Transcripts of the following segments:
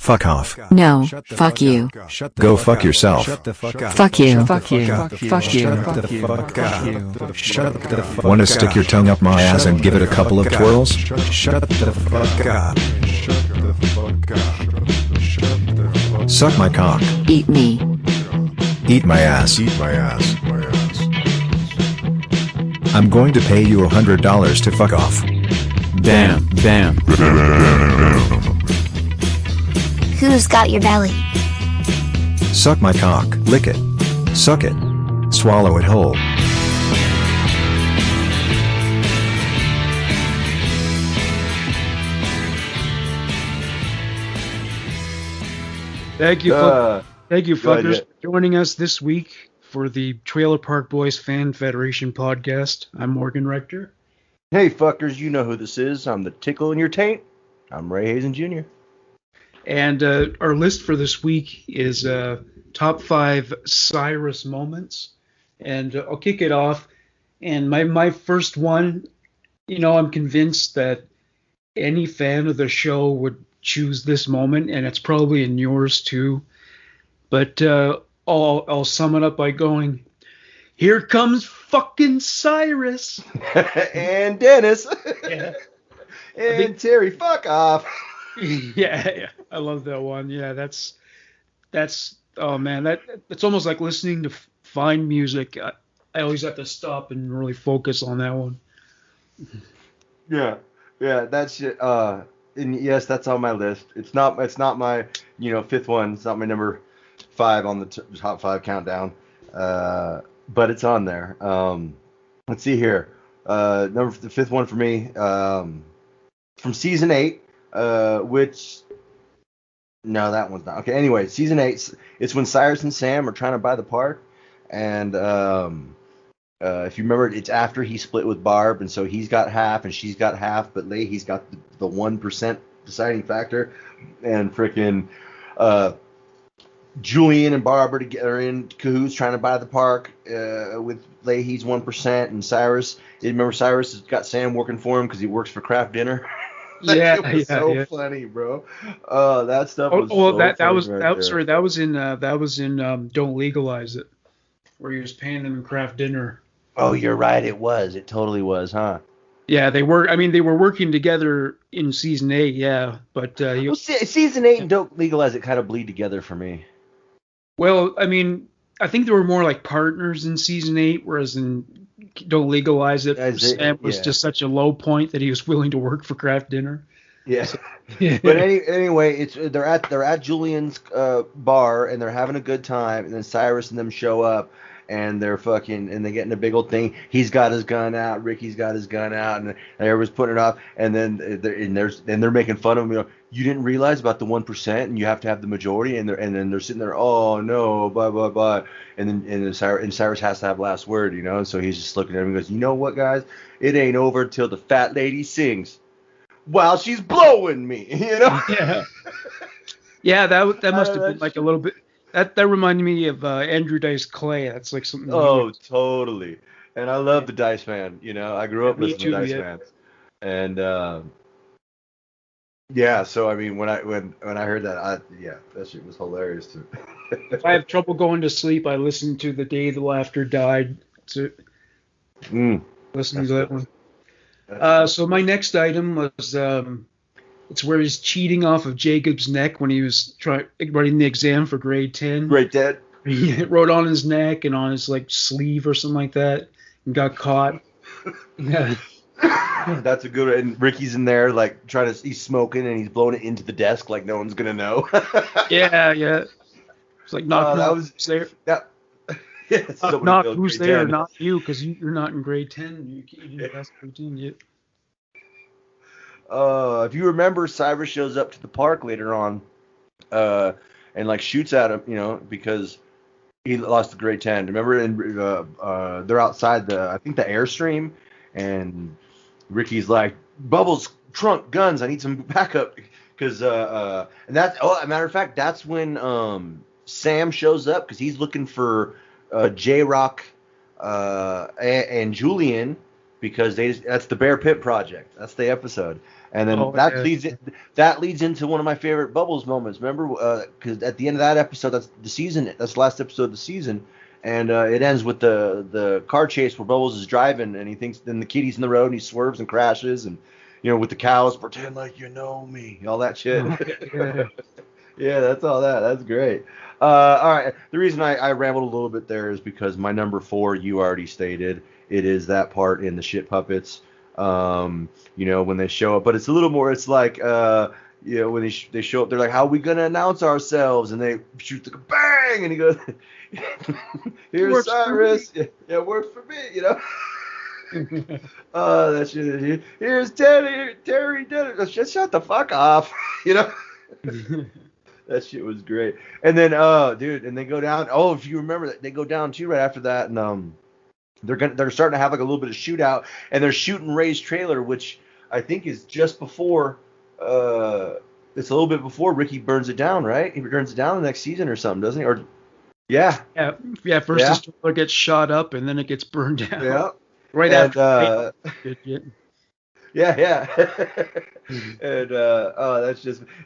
Fuck off. No, fuck you. Go fuck yourself. Fuck you. Fuck you. Fuck you. Wanna stick your tongue up my ass and give it a couple of twirls? Shut the fuck up. Suck my cock. Eat me. Eat my ass. I'm going to pay you $100 to fuck off. Bam, bam. Who's got your belly? Suck my cock. Lick it. Suck it. Swallow it whole. Thank you, fuckers, for joining us this week for the Trailer Park Boys Fan Federation podcast. I'm Morgan Rector. Hey, fuckers, you know who this is. I'm the tickle in your taint. I'm Ray Hazen Jr. And our list for this week is top 5 Cyrus moments. And I'll kick it off. And my first one, I'm convinced that any fan of the show would choose this moment, and it's probably in yours too. But I'll sum it up by going, "Here comes fucking Cyrus." And Dennis. Yeah. And Terry, fuck off. Yeah, I love that one. Yeah, that's oh man, that's almost like listening to fine music. I always have to stop and really focus on that one. Yeah, that's it. And yes, that's on my list. It's not my fifth one. It's not my number 5 on the top 5 countdown. But it's on there. Let's see here. The 5th one for me. From season 8. Which, no, that one's not. Okay, anyway, season 8, it's when Cyrus and Sam are trying to buy the park, and if you remember, it's after he split with Barb, and so he's got half and she's got half, but Leahy's got the 1% deciding factor, and frickin' Julian and Barb are in cahoots trying to buy the park with Leahy's 1%, and Cyrus, remember Cyrus has got Sam working for him because he works for Kraft Dinner. Yeah, it was so funny, bro. That stuff was that was in Don't Legalize It, where he was paying them in Kraft Dinner. Oh, you're right. It totally was, huh? Yeah, they were working together in season 8. Yeah, but season 8 and Don't Legalize It kind of bleed together for me. Well, I mean, I think they were more like partners in season 8, whereas in Don't Legalize It, Sam was just such a low point that he was willing to work for Kraft Dinner. Yeah. But anyway, they're at Julian's bar and they're having a good time, and then Cyrus and them show up and they're and they get in a big old thing. He's got his gun out, Ricky's got his gun out, and everyone's putting it off, and then they're making fun of him. You didn't realize about the 1%, and you have to have the majority, and then they're sitting there, oh no, blah blah blah, and then Cyrus has to have last word, so he's just looking at him and goes, you know what, guys, it ain't over till the fat lady sings while she's blowing me, Yeah. Yeah, that must have been like a little bit. That reminded me of Andrew Dice Clay. That's like something. Oh, totally. And I love the Dice fan. I grew up listening to Dice fans. And yeah, so I mean, when I heard that, that shit was hilarious too. If I have trouble going to sleep, I listen to The Day the Laughter Died. Listening to that one. So my next item was it's where he's cheating off of Jacob's neck when he was writing the exam for grade 10. Grade 10. He wrote on his neck and on his sleeve or something like that and got caught. Yeah. That's a good one. And Ricky's in there he's smoking and he's blowing it into the desk like no one's gonna know. Yeah. It's like who's there? Knock who's there, 10. Not you, because you're not in grade 10. You didn't pass grade 10 yet. If you remember, Cyrus shows up to the park later on, and shoots at him, because he lost the grade 10. Remember, and they're outside I think the Airstream, and Ricky's like, Bubbles, trunk, guns, I need some backup, because and that's as a matter of fact, that's when Sam shows up because he's looking for J-Rock and Julian. because that's the Bear Pit Project. That's the episode. And then that leads into one of my favorite Bubbles moments. Remember, because at the end of that episode, that's the last episode of the season, and it ends with the car chase where Bubbles is driving, and he thinks then the kitty's in the road, and he swerves and crashes, and with the cows, pretend like you know me, all that shit. Yeah, that's all that. That's great. All right, the reason I rambled a little bit there is because my number 4, you already stated, it is that part in the Shit Puppets. When they show up, but it's a little more. It's like, when they show up, they're like, "How are we gonna announce ourselves?" And they shoot the bang, and he goes, "Here's Cyrus. Yeah, works for me." That shit. Here's Terry. Just shut the fuck off. That shit was great. And then, dude, and they go down. Oh, if you remember that, they go down too right after that, and they're starting to have like a little bit of shootout, and they're shooting Ray's trailer, which I think is just before. It's a little bit before Ricky burns it down, right? He burns it down the next season or something, doesn't he? Or yeah. First his trailer gets shot up, and then it gets burned down. Yeah. Right after. Yeah. And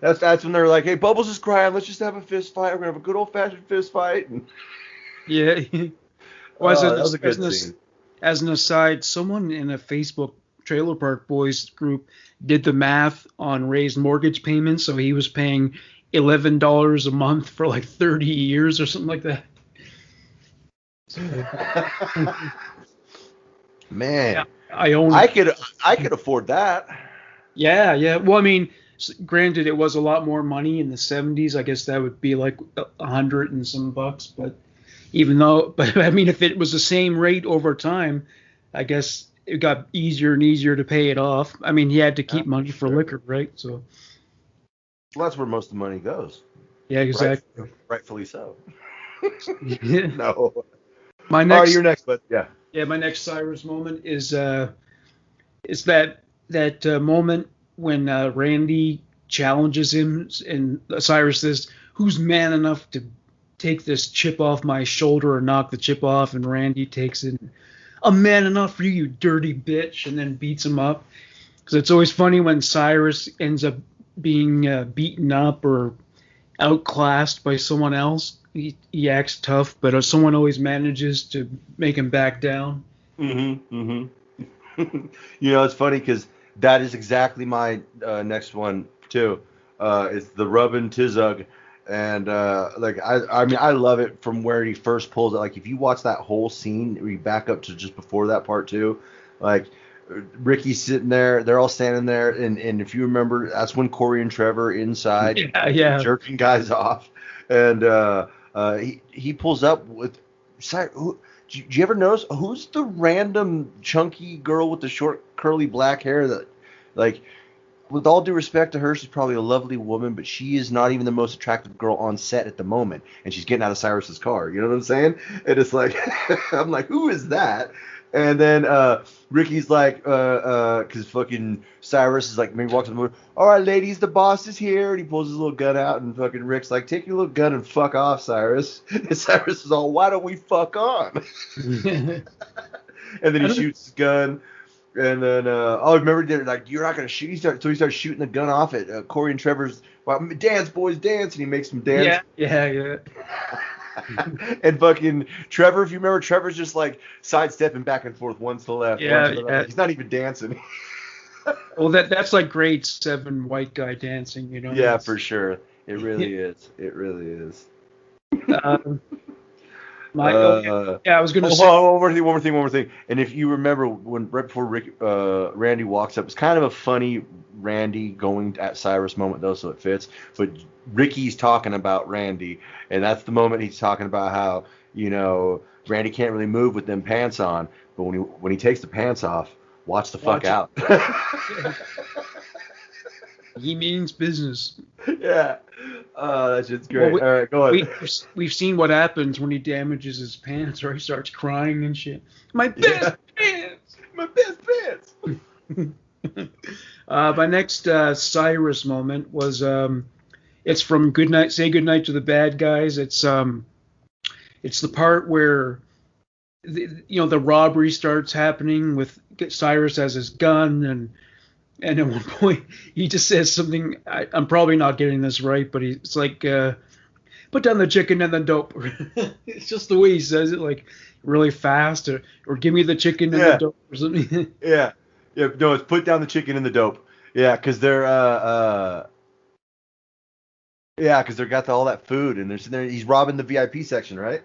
that's when they're like, "Hey, Bubbles is crying. Let's just have a fist fight. We're gonna have a good old fashioned fist fight." And yeah. that was a good scene. As an aside, someone in a Facebook Trailer Park Boys group did the math on Ray's mortgage payments, so he was paying $11 a month for like 30 years or something like that. Man, yeah, I could afford that. Yeah. Well, I mean, granted, it was a lot more money in the 70s. I guess that would be like $100 and some bucks, but I mean, if it was the same rate over time, I guess it got easier and easier to pay it off. I mean, he had to keep money for liquor, right? So. Well, that's where most of the money goes. Yeah, exactly. Rightfully so. Yeah. No. My next. You're next, but yeah. Yeah, my next Cyrus moment is that moment when Randy challenges him and Cyrus says, "Who's man enough to take this chip off my shoulder or knock the chip off?" And Randy takes it. "I'm man enough for you, you dirty bitch," and then beats him up. Because it's always funny when Cyrus ends up being beaten up or outclassed by someone else. He acts tough, but someone always manages to make him back down. Mm-hmm. It's funny because that is exactly my next one too. It's the rubbing Tizug. And I mean I love it from where he first pulls it. Like if you watch that whole scene, we back up to just before that part too. Like Ricky's sitting there, they're all standing there, and if you remember, that's when Corey and Trevor inside jerking guys off, and he pulls up with. Do you ever notice who's the random chunky girl with the short curly black hair that, like, with all due respect to her, she's probably a lovely woman, but she is not even the most attractive girl on set at the moment, and she's getting out of Cyrus's car. You know what I'm saying? And it's like, I'm like, who is that? And then Ricky's like, because fucking Cyrus is like, maybe walks in the motor. "All right, ladies, the boss is here." And he pulls his little gun out, and fucking Rick's like, "Take your little gun and fuck off, Cyrus." And Cyrus is all, "Why don't we fuck on?" And then he shoots his gun. And then, remember, they're like, "You're not going to shoot." So he starts shooting the gun off at Corey and Trevor's, "Well, dance, boys, dance." And he makes them dance. Yeah. And fucking Trevor, if you remember, Trevor's just like sidestepping back and forth, one to the left, one to the right. He's not even dancing. Well, that's like grade 7 white guy dancing, you know? Yeah, for sure. It really is. It really is. I was going to say. One more thing. And if you remember, right before Randy walks up, it's kind of a funny Randy going at Cyrus moment, though, so it fits. But Ricky's talking about Randy, and that's the moment he's talking about how, Randy can't really move with them pants on, but when he takes the pants off, watch the fuck out. He means business. Yeah. That shit's great. All right, go ahead. We've seen what happens when he damages his pants, or he starts crying and shit. My best pants! My best pants! My next Cyrus moment was it's from Say Goodnight to the Bad Guys. It's the part where the robbery starts happening with Cyrus has his gun, and at one point he just says something. I'm probably not getting this right, but it's like, put down the chicken and the dope. It's just the way he says it, like really fast, or give me the chicken and the dope or something. Yeah. Yeah. No, it's put down the chicken and the dope. Yeah, because they're yeah, because they got all that food, and they're sitting there. He's robbing the VIP section, right?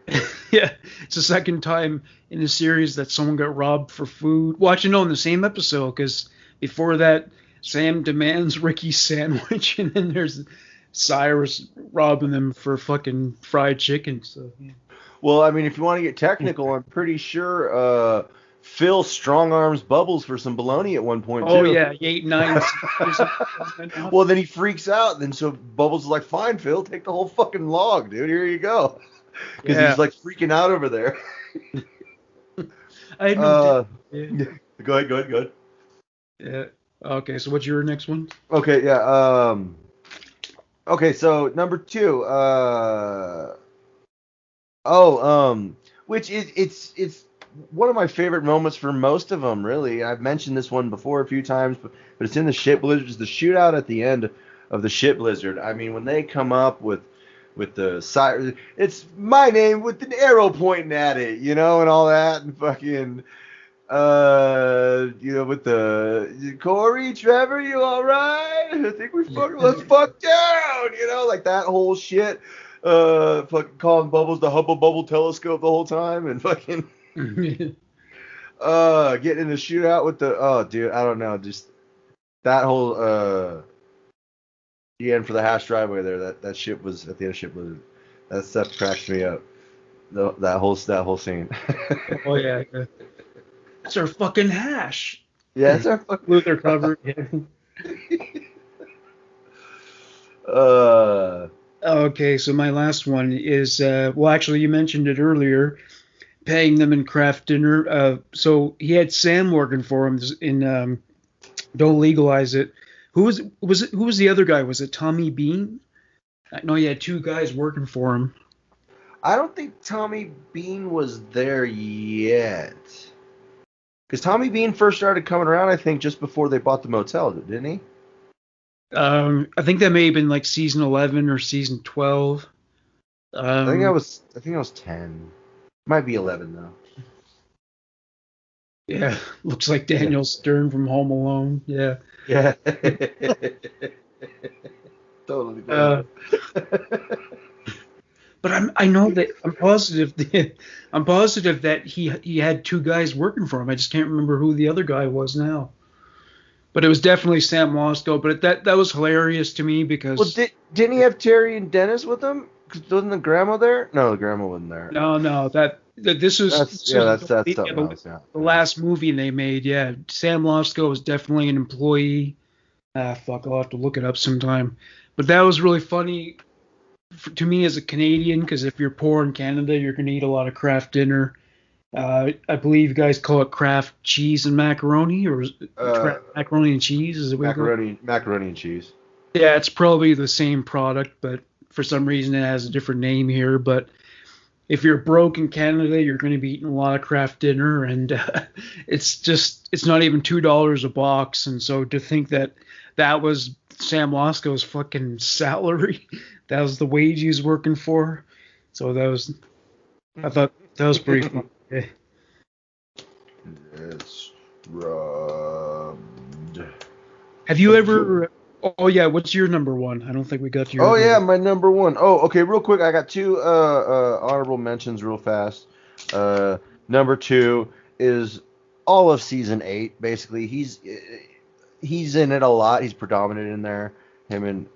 Yeah, it's the second time in the series that someone got robbed for food. Well, actually, no, in the same episode, because before that, Sam demands Ricky's sandwich, and then there's Cyrus robbing them for fucking fried chicken. So, yeah. Well, I mean, if you want to get technical, I'm pretty sure Phil strong arms Bubbles for some bologna at one point, too. Oh, yeah, he ate 9. Well, then he freaks out. Then so Bubbles is like, fine, Phil, take the whole fucking log, dude. Here you go. Because he's like freaking out over there. I know. Go ahead. Yeah. Okay, so what's your next one? Okay, yeah. Okay, so number 2. Which it's one of my favorite moments for most of them, really. I've mentioned this one before a few times, but it's in the ship blizzard. It's the shootout at the end of the ship blizzard. I mean, when they come up with the Cyrus, it's my name with an arrow pointing at it, and all that, and fucking, with the Corey, Trevor, you all right? I think let's fuck down, like that whole shit. Fucking calling Bubbles the Hubble Bubble telescope the whole time, and fucking. Getting in the shootout with the dude, I don't know, just that whole the end for the hash driveway there. That ship was at the end of ship blizzard. That stuff cracks me up. That whole scene. Oh yeah, it's our fucking hash. Yeah, it's our fucking Luther cover. Okay, so my last one is well, actually, you mentioned it earlier. Paying them in craft dinner. So he had Sam working for him in Don't Legalize It. Who was the other guy? Was it Tommy Bean? I know he had 2 guys working for him. I don't think Tommy Bean was there yet. Because Tommy Bean first started coming around, I think, just before they bought the motel, didn't he? I think that may have been like season 11 or season 12. I think I was 10. Might be 11 though. Yeah, looks like Daniel Stern from Home Alone. Yeah. Yeah. Totally. But I know that I'm positive that he had 2 guys working for him. I just can't remember who the other guy was now. But it was definitely Sam Wasco. But that was hilarious to me because. Well, didn't he have Terry and Dennis with him? Wasn't the grandma there? No, the grandma wasn't there. No, this was the last movie they made. Yeah, Sam Losco was definitely an employee. Fuck, I'll have to look it up sometime. But that was really funny to me as a Canadian, because if you're poor in Canada, you're gonna eat a lot of craft dinner. I believe you guys call it craft cheese and macaroni, or macaroni and cheese. Is it macaroni and cheese? Yeah, it's probably the same product, but for some reason it has a different name here. But if you're broke in Canada, you're going to be eating a lot of craft dinner, and it's not even $2 a box. And so to think that was Sam Wasco's fucking salary, that was the wage he was working for. So I thought that was pretty fun. Yeah. It's robbed. Have you ever? Oh yeah, what's your number 1? I don't think we got to your. Oh yeah, my number 1. Oh, okay, real quick, I got 2 honorable mentions real fast. Number 2 is all of season 8. Basically, he's in it a lot. He's predominant in there. Him and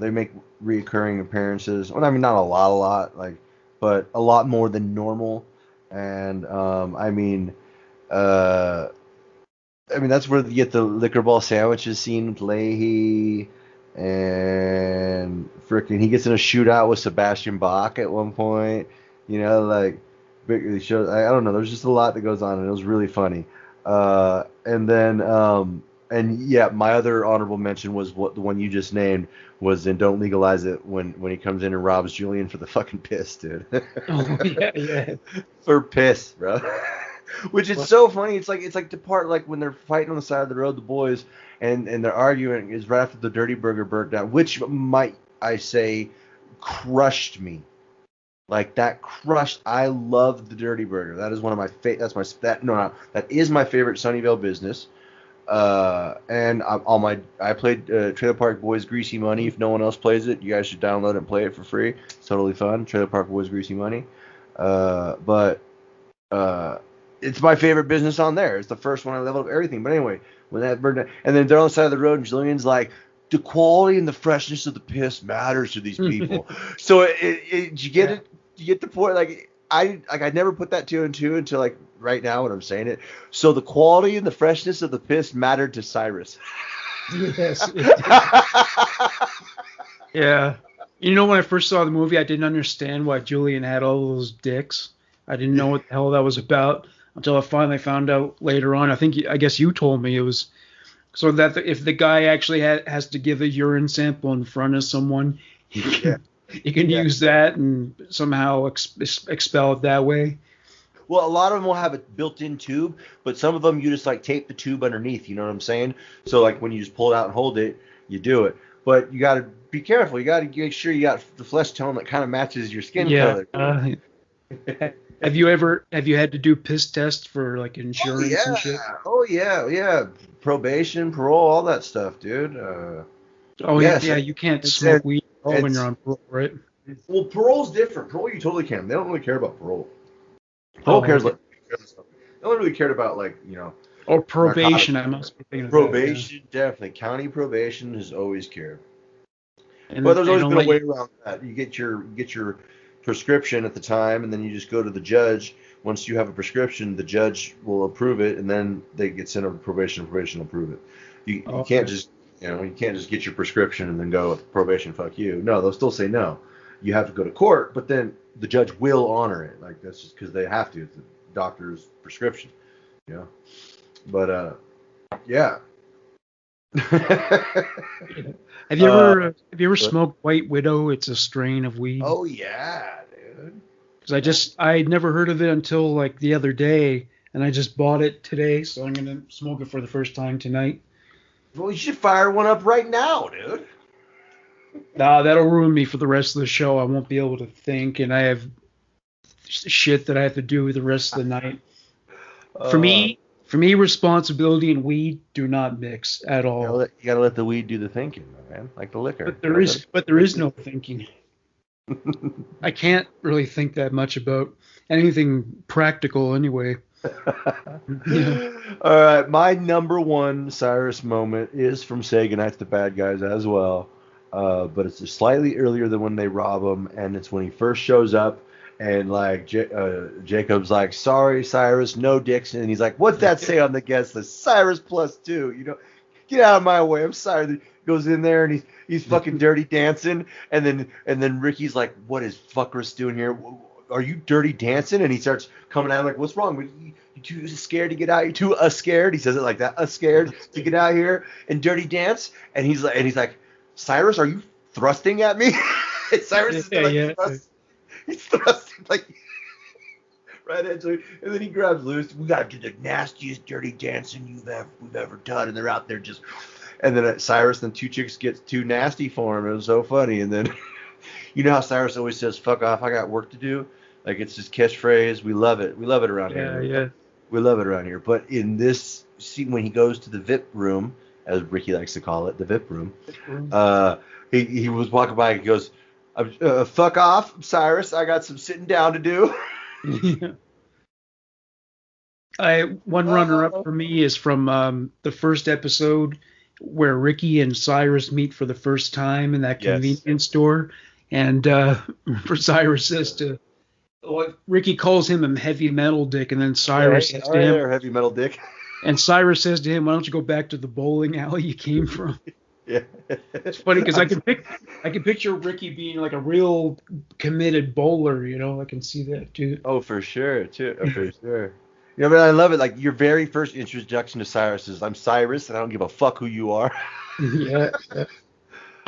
they make reoccurring appearances. Well, I mean, not a lot, but a lot more than normal. And that's where you get the liquor ball sandwiches scene with Leahy, and frickin' he gets in a shootout with Sebastian Bach at one point. He shows, I don't know. There's just a lot that goes on, and it was really funny. And then And yeah, my other honorable mention was what the one you just named was in Don't Legalize It when he comes in and robs Julian for the fucking piss, dude. Oh yeah. For piss, bro. Which is so funny. It's like depart like when they're fighting on the side of the road, the boys, and they're arguing is right after the Dirty Burger burnt down, which might I say crushed me. Like that crushed. I love the Dirty Burger. That is one of my that is my favorite Sunnyvale business. And I played Trailer Park Boys Greasy Money. If no one else plays it, you guys should download it and play it for free. It's totally fun. Trailer Park Boys Greasy Money. But it's my favorite business on there. It's the first one I leveled up everything. But anyway, when that burned down, and then they're on the side of the road, and Julian's like, the quality and the freshness of the piss matters to these people. So you get it. You get the point. Like I never put that two and two until like right now when I'm saying it. So the quality and the freshness of the piss mattered to Cyrus. Yes. Yeah. You know, when I first saw the movie, I didn't understand why Julian had all those dicks. I didn't know what the hell that was about until I finally found out later on. I guess you told me it was so that if the guy actually has to give a urine sample in front of someone, he can use that and somehow expel it that way. Well, a lot of them will have a built-in tube, but some of them you just like tape the tube underneath. You know what I'm saying? So like when you just pull it out and hold it, you do it. But you got to be careful. You got to make sure you got the flesh tone that kind of matches your skin color. Have you had to do piss tests for like insurance and shit? Oh yeah. Probation, parole, all that stuff, dude. Yeah. You can't smoke weed when you're on parole, right? Well, parole's different. Parole you totally can. They don't really care about parole. Parole cares like they don't really care about like or probation. I must be thinking of probation. That, yeah. Definitely, county probation has always cared. And But there's always been a way around that. You get your prescription at the time, and then you just go to the judge. Once you have a prescription, the judge will approve it, and then they get sent over to probation. Probation will approve it. You can't just you can't just get your prescription and then go probation. Fuck you. No, they'll still say no. You have to go to court, but then the judge will honor it. Like that's just because they have to. It's the doctor's prescription. But yeah. Have you ever smoked White Widow? It's a strain of weed. Oh yeah, dude. Because I'd never heard of it until like the other day, and I just bought it today, so I'm gonna smoke it for the first time tonight. Well, you should fire one up right now, dude. Nah, that'll ruin me for the rest of the show. I won't be able to think, and I have shit that I have to do the rest of the night. For me, responsibility and weed do not mix at all. You gotta let the weed do the thinking, man. Like the liquor. But there is no thinking. I can't really think that much about anything practical anyway. Yeah. All right, my number one Cyrus moment is from Say Goodnight to the Bad Guys as well. But it's just slightly earlier than when they rob him, and it's when he first shows up, and like Jacob's like, "Sorry, Cyrus, no dicks," and he's like, "What's that say on the guest list? Cyrus +2, get out of my way. I'm sorry." Goes in there and he's fucking dirty dancing, and then Ricky's like, "What is fuckress doing here? Are you dirty dancing?" And he starts coming out like, "What's wrong? You too scared to get out? You too scared?" He says it like that, scared to get out here and dirty dance. And he's like, "Cyrus, are you thrusting at me?" And Cyrus is like, he's thrusting like right into it. And then he grabs loose. "We gotta do the nastiest dirty dancing we've ever done." And they're out there just. And then Cyrus and two chicks get too nasty for him. It was so funny. And then, you know how Cyrus always says, "Fuck off, I got work to do." Like it's his catchphrase. We love it. We love it around here. Yeah. We love it around here. But in this scene, when he goes to the VIP room, as Ricky likes to call it, the VIP room, he was walking by and he goes, "Fuck off, Cyrus. I got some sitting down to do." One runner-up for me is from the first episode where Ricky and Cyrus meet for the first time in that convenience store, and for Cyrus says to Ricky calls him a heavy metal dick, and then Cyrus says to him, "Heavy metal dick," and Cyrus says to him, "Why don't you go back to the bowling alley you came from?" Yeah, it's funny because I can picture Ricky being like a real committed bowler, I can see that too. Oh, for sure, too. For sure. You know, but I love it. Like your very first introduction to Cyrus is, "I'm Cyrus, and I don't give a fuck who you are." Yeah. Yeah.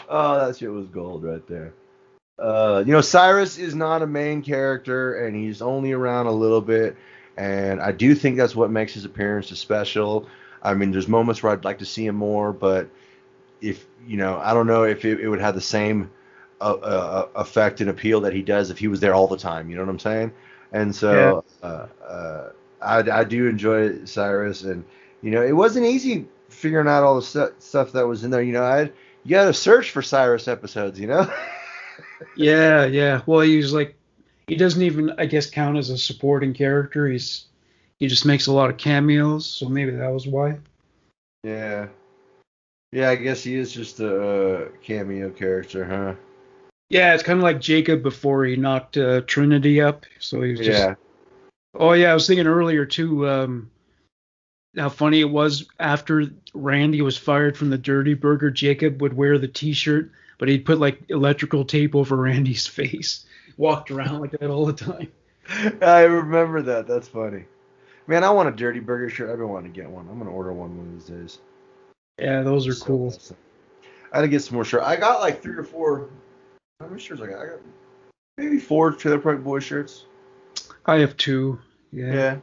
Oh, that shit was gold right there. Cyrus is not a main character, and he's only around a little bit, and I do think that's what makes his appearance special. I mean, there's moments where I'd like to see him more, but if I don't know if it would have the same effect and appeal that he does if he was there all the time. You know what I'm saying? And Yeah. so I do enjoy Cyrus, and it wasn't easy figuring out all the stuff that was in there. You got to search for Cyrus episodes. Yeah. Yeah. Well, he doesn't even, I guess, count as a supporting character. He just makes a lot of cameos, so maybe that was why. Yeah. Yeah, I guess he is just a cameo character, huh? Yeah, it's kind of like Jacob before he knocked Trinity up. So he was just. Yeah. Oh yeah, I was thinking earlier too. How funny it was after Randy was fired from the Dirty Burger, Jacob would wear the T-shirt, but he'd put like electrical tape over Randy's face. Walked around like that all the time. I remember that. That's funny. Man, I want a Dirty Burger shirt. I've been wanting to get one. I'm gonna order one of these days. Yeah, those are cool. Awesome. I gotta get some more shirts. I got like 3 or 4. How many shirts I got? I got maybe 4 Trailer Park Boys shirts. I have 2. Yeah.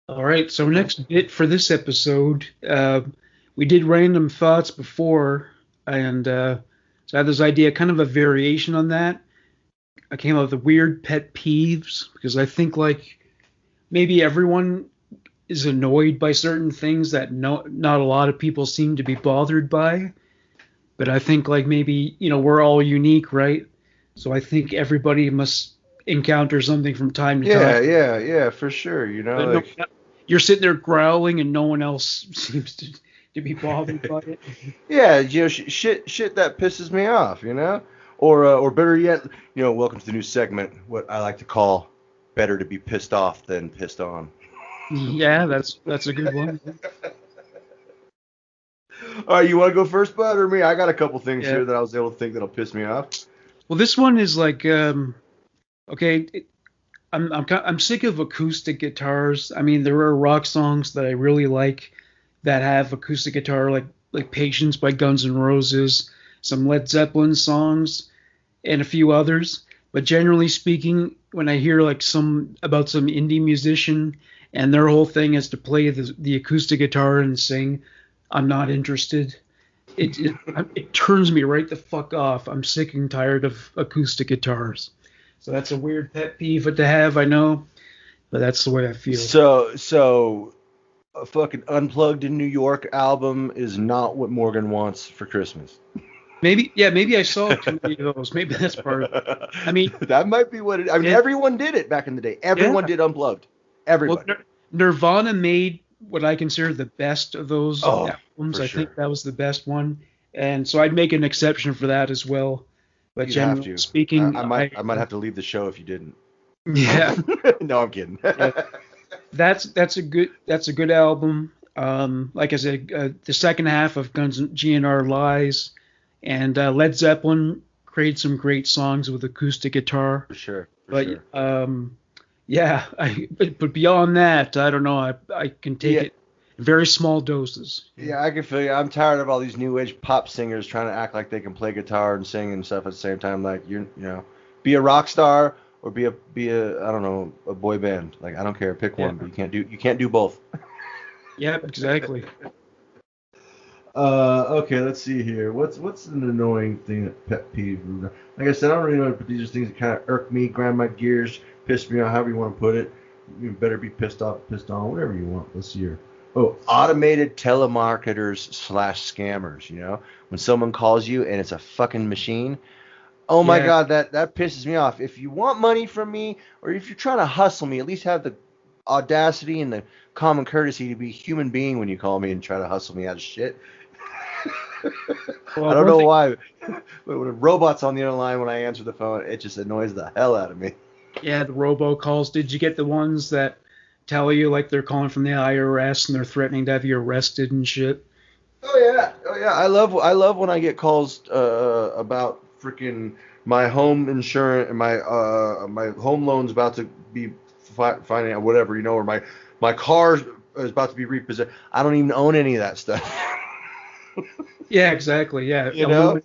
All right, so next bit for this episode, we did random thoughts before, and so I had this idea, kind of a variation on that. I came up with the weird pet peeves because I think like maybe everyone is annoyed by certain things that not a lot of people seem to be bothered by. But I think like maybe we're all unique, right? So I think everybody must encounter something from time to time. Yeah, for sure. You're sitting there growling and no one else seems to be bothered by it. Yeah, shit that pisses me off, or better yet, welcome to the new segment, what I like to call better to be pissed off than pissed on. Yeah, that's a good one. All right, you want to go first, bud, or me? I got a couple things here that I was able to think that'll piss me off. Well, this one is like, okay, I'm sick of acoustic guitars. I mean, there are rock songs that I really like that have acoustic guitar, like "Patience" by Guns N' Roses, some Led Zeppelin songs, and a few others. But generally speaking, when I hear like about some indie musician and their whole thing is to play the acoustic guitar and sing, I'm not interested. It turns me right the fuck off. I'm sick and tired of acoustic guitars. So that's a weird pet peeve to have, I know, but that's the way I feel. So a fucking Unplugged in New York album is not what Morgan wants for Christmas. Maybe I saw too many of those. Maybe that's part of it. I mean, that might be what it. I mean, everyone did it back in the day. Everyone did Unplugged. Everybody. Well, Nirvana made what I consider the best of those albums. I think that was the best one, and so I'd make an exception for that as well. But generally speaking, I might have to leave the show if you didn't. Yeah. No, I'm kidding. Yeah. That's a good album. Like I said, the second half of GNR Lies, and Led Zeppelin created some great songs with acoustic guitar. For sure. Yeah. But beyond that, I don't know. I can take it in very small doses. Yeah, I can feel you. I'm tired of all these new age pop singers trying to act like they can play guitar and sing and stuff at the same time. Like be a rock star or be a I don't know, a boy band. Like I don't care, pick one, but you can't do both. Yeah, exactly. Okay, let's see here. What's an annoying thing that pet peeve? Like I said, I don't really know, but these are things that kind of irk me, grind my gears, piss me off, however you want to put it. You better be pissed off, pissed on, whatever you want. Let's see here. Oh, automated telemarketers / scammers. When someone calls you and it's a fucking machine. Oh my God, that pisses me off. If you want money from me, or if you're trying to hustle me, at least have the audacity and the common courtesy to be a human being when you call me and try to hustle me out of shit. Well, I don't know why. When a robot's on the other line when I answer the phone, it just annoys the hell out of me. Yeah, the robocalls. Did you get the ones that tell you like they're calling from the IRS and they're threatening to have you arrested and shit? Oh yeah. I love when I get calls about freaking my home insurance and my home loan's about to be finding out whatever, or my car is about to be repossessed. I don't even own any of that stuff. Yeah, exactly. Yeah.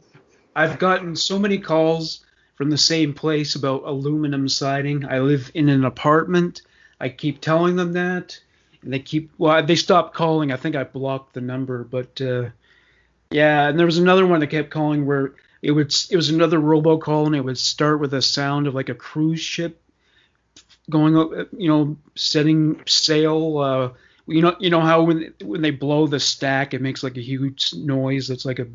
I've gotten so many calls from the same place about aluminum siding. I live in an apartment. I keep telling them that, and they stopped calling. I think I blocked the number, but yeah. And there was another one that kept calling where it was another robocall, and it would start with a sound of like a cruise ship going up, setting sail. You know how when they blow the stack, it makes like a huge noise. It's like a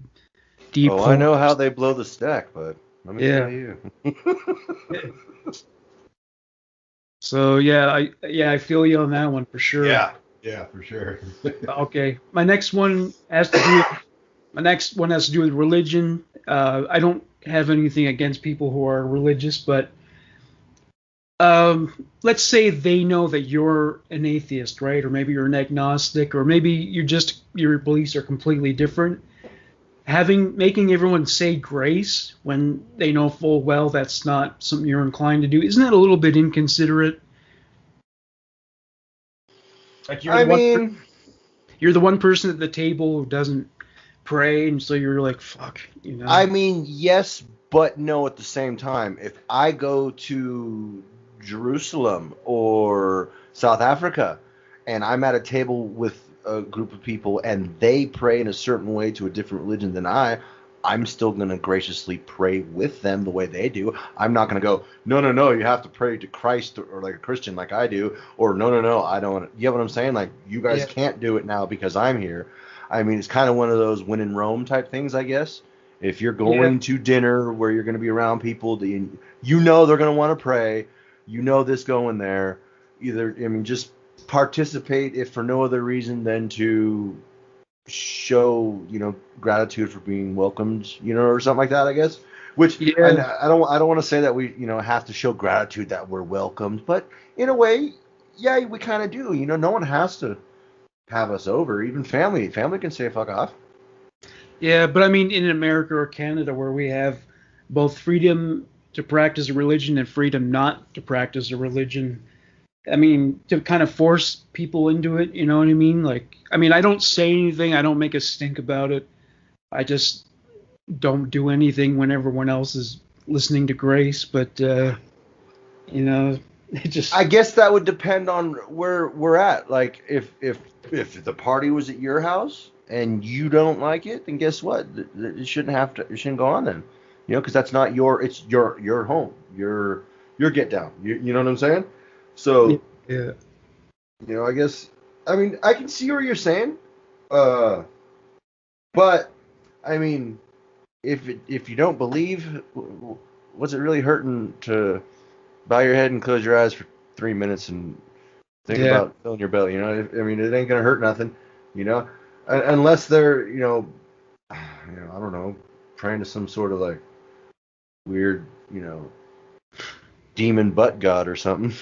deep. Oh, I know how they blow the stack, but let me tell you. So I feel you on that one for sure. Yeah, for sure. Okay, my next one has to do with religion. I don't have anything against people who are religious, but let's say they know that you're an atheist, right? Or maybe you're an agnostic, or maybe your beliefs are completely different. Making everyone say grace when they know full well that's not something you're inclined to do, isn't that a little bit inconsiderate? Like you're the one person at the table who doesn't pray, and so you're like, fuck, I mean, yes, but no at the same time. If I go to Jerusalem or South Africa and I'm at a table with a group of people and they pray in a certain way to a different religion than I'm still going to graciously pray with them the way they do. I'm not going to go, no, you have to pray to Christ or like a Christian like I do, or no, I don't. You know what I'm saying? Like, you guys can't do it now because I'm here. I mean, it's kind of one of those when in Rome type things, I guess. If you're going to dinner where you're going to be around people, they're going to want to pray, this going there. Just participate if for no other reason than to show gratitude for being welcomed, or something like that, I guess. Which I don't want to say that we have to show gratitude that we're welcomed, but in a way, yeah, we kind of do. No one has to have us over. Even family can say fuck off. Yeah, but I mean, in America or Canada, where we have both freedom to practice a religion and freedom not to practice a religion, I mean, to kind of force people into it, you know what I mean? Like, I mean, I don't say anything. I don't make a stink about it. I just don't do anything when everyone else is listening to grace. But, it just... I guess that would depend on where we're at. Like, if the party was at your house and you don't like it, then guess what? It shouldn't go on then. Because that's not it's your home. Your get down. You know what I'm saying? So, yeah. I guess, I mean, I can see what you're saying, but, I mean, if you don't believe, what's it really hurting to bow your head and close your eyes for 3 minutes and think about filling your belly, I mean, it ain't going to hurt nothing, unless they're, I don't know, praying to some sort of, like, weird, demon butt god or something.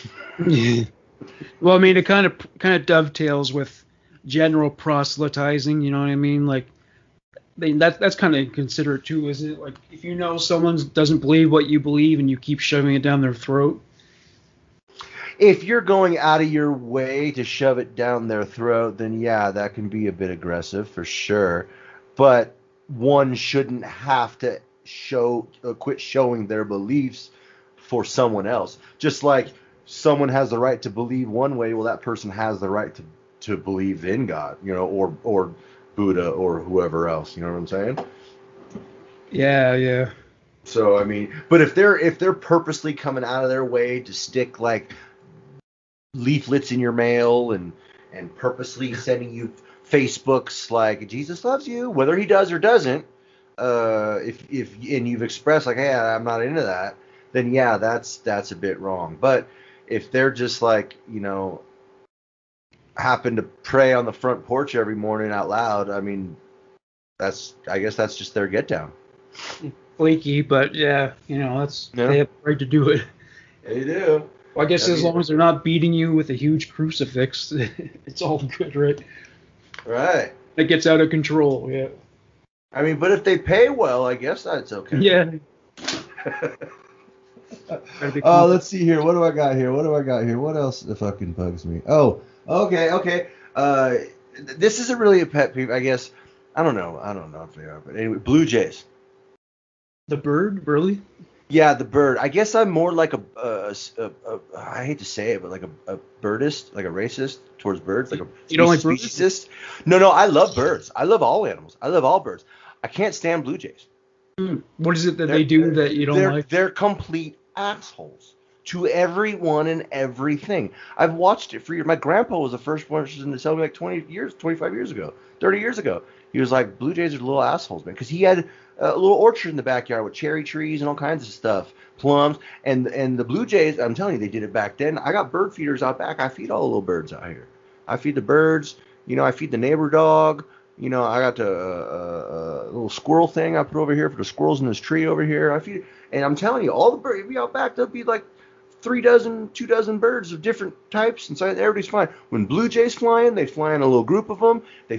Well, I mean, it kind of dovetails with general proselytizing. You know what I mean? Like, that's kind of inconsiderate too, isn't it? Like, if someone doesn't believe what you believe and you keep shoving it down their throat. If you're going out of your way to shove it down their throat, then yeah, that can be a bit aggressive for sure. But one shouldn't have to quit showing their beliefs for someone else. Just like someone has the right to believe one way, well, that person has the right to believe in God, or Buddha or whoever else. You know what I'm saying? Yeah. So I mean, but if they're purposely coming out of their way to stick like leaflets in your mail and purposely sending you Facebooks like Jesus loves you, whether he does or doesn't, if you've expressed like, hey, I'm not into that, then yeah, that's a bit wrong. But if they're just like, happen to pray on the front porch every morning out loud, I mean, I guess that's just their get down. Flaky, but yeah, they have the right to do it. They do. Well, I guess as long as they're not beating you with a huge crucifix, it's all good, right? Right. It gets out of control, yeah. I mean, but if they pay well, I guess that's okay. Yeah. Gotta be cool. Let's see here. What do I got here? What else fucking bugs me? Oh, okay. This isn't really a pet peeve, I guess. I don't know if they are, but anyway, Blue Jays. The bird, really? Yeah, the bird. I guess I'm more like I hate to say it, but like a birdist, like a racist towards birds, like a You don't like birds? speciesist. No, I love birds. I love all animals. I love all birds. I can't stand blue jays. What is it that they do that you don't like? They're complete assholes to everyone and everything. I've watched it for years. My grandpa was the first person to tell me like 25 years ago, 30 years ago. He was like, blue jays are little assholes, man, because he had a little orchard in the backyard with cherry trees and all kinds of stuff, plums, and the blue jays. I'm telling you, they did it back then. I got bird feeders out back. I feed all the little birds out here. I feed the birds. I feed the neighbor dog. I got the little squirrel thing I put over here for the squirrels in this tree over here. I feed, and I'm telling you, all the birds, if you out back, there'll be like 2 dozen birds of different types, and so everybody's fine. When blue jays flying, they fly in a little group of them. They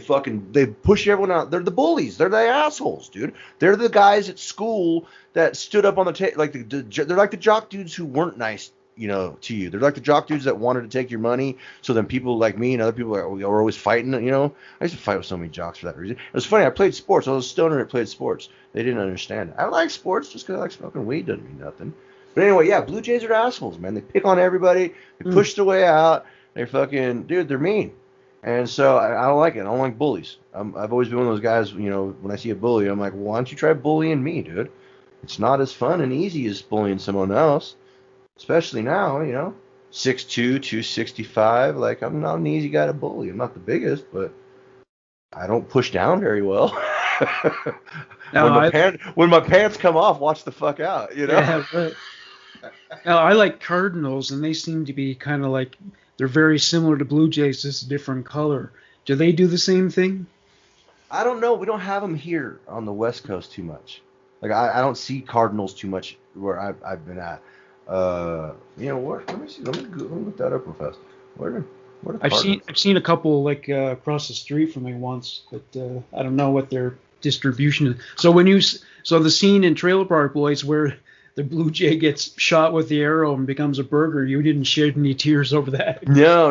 push everyone out. They're the bullies. They're the assholes, dude. They're the guys at school that stood up on the they're like the jock dudes who weren't nice, to you. They're like the jock dudes that wanted to take your money. So then people like me and other people are always fighting. I used to fight with so many jocks for that reason. It was funny. I played sports. I was a stoner that played sports. They didn't understand it. I like sports just because I like smoking weed doesn't mean nothing. But anyway, yeah, blue jays are assholes, man. They pick on everybody. They push their way out. They're fucking, dude, they're mean. And so I don't like it. I don't like bullies. I've always been one of those guys, when I see a bully, I'm like, well, why don't you try bullying me, dude? It's not as fun and easy as bullying someone else, especially now, 6'2", 265. Like, I'm not an easy guy to bully. I'm not the biggest, but I don't push down very well. When my pants come off, watch the fuck out, Yeah, right. Now, I like cardinals, and they seem to be kind of like, they're very similar to blue jays, just a different color. Do they do the same thing? I don't know. We don't have them here on the West Coast too much. Like, I don't see cardinals too much where I've been at. Let me see. Let me look that up real fast. Where are I've seen a couple like across the street from me once, but I don't know what their distribution is. So so the scene in Trailer Park Boys where the blue jay gets shot with the arrow and becomes a burger, you didn't shed any tears over that? No.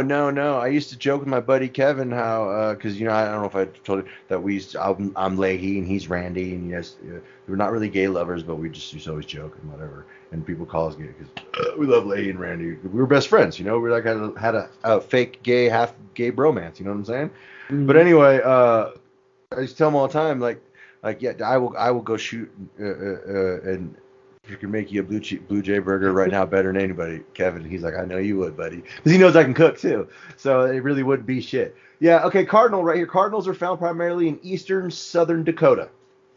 I used to joke with my buddy Kevin how, because I don't know if I told you that I'm Leahy and he's Randy, and yes, we're not really gay lovers, but we just used to always joke and whatever. And people call us gay because we love Leahy and Randy. We were best friends, we were like had a fake gay, half gay bromance. You know what I'm saying? Mm-hmm. But anyway, I used to tell him all the time, like yeah, I will go shoot and you can make you a blue jay burger right now better than anybody, Kevin. He's like, I know you would, buddy, because he knows I can cook too. So it really would be shit. Yeah. Okay. Cardinal right here. Cardinals are found primarily in eastern southern Dakota.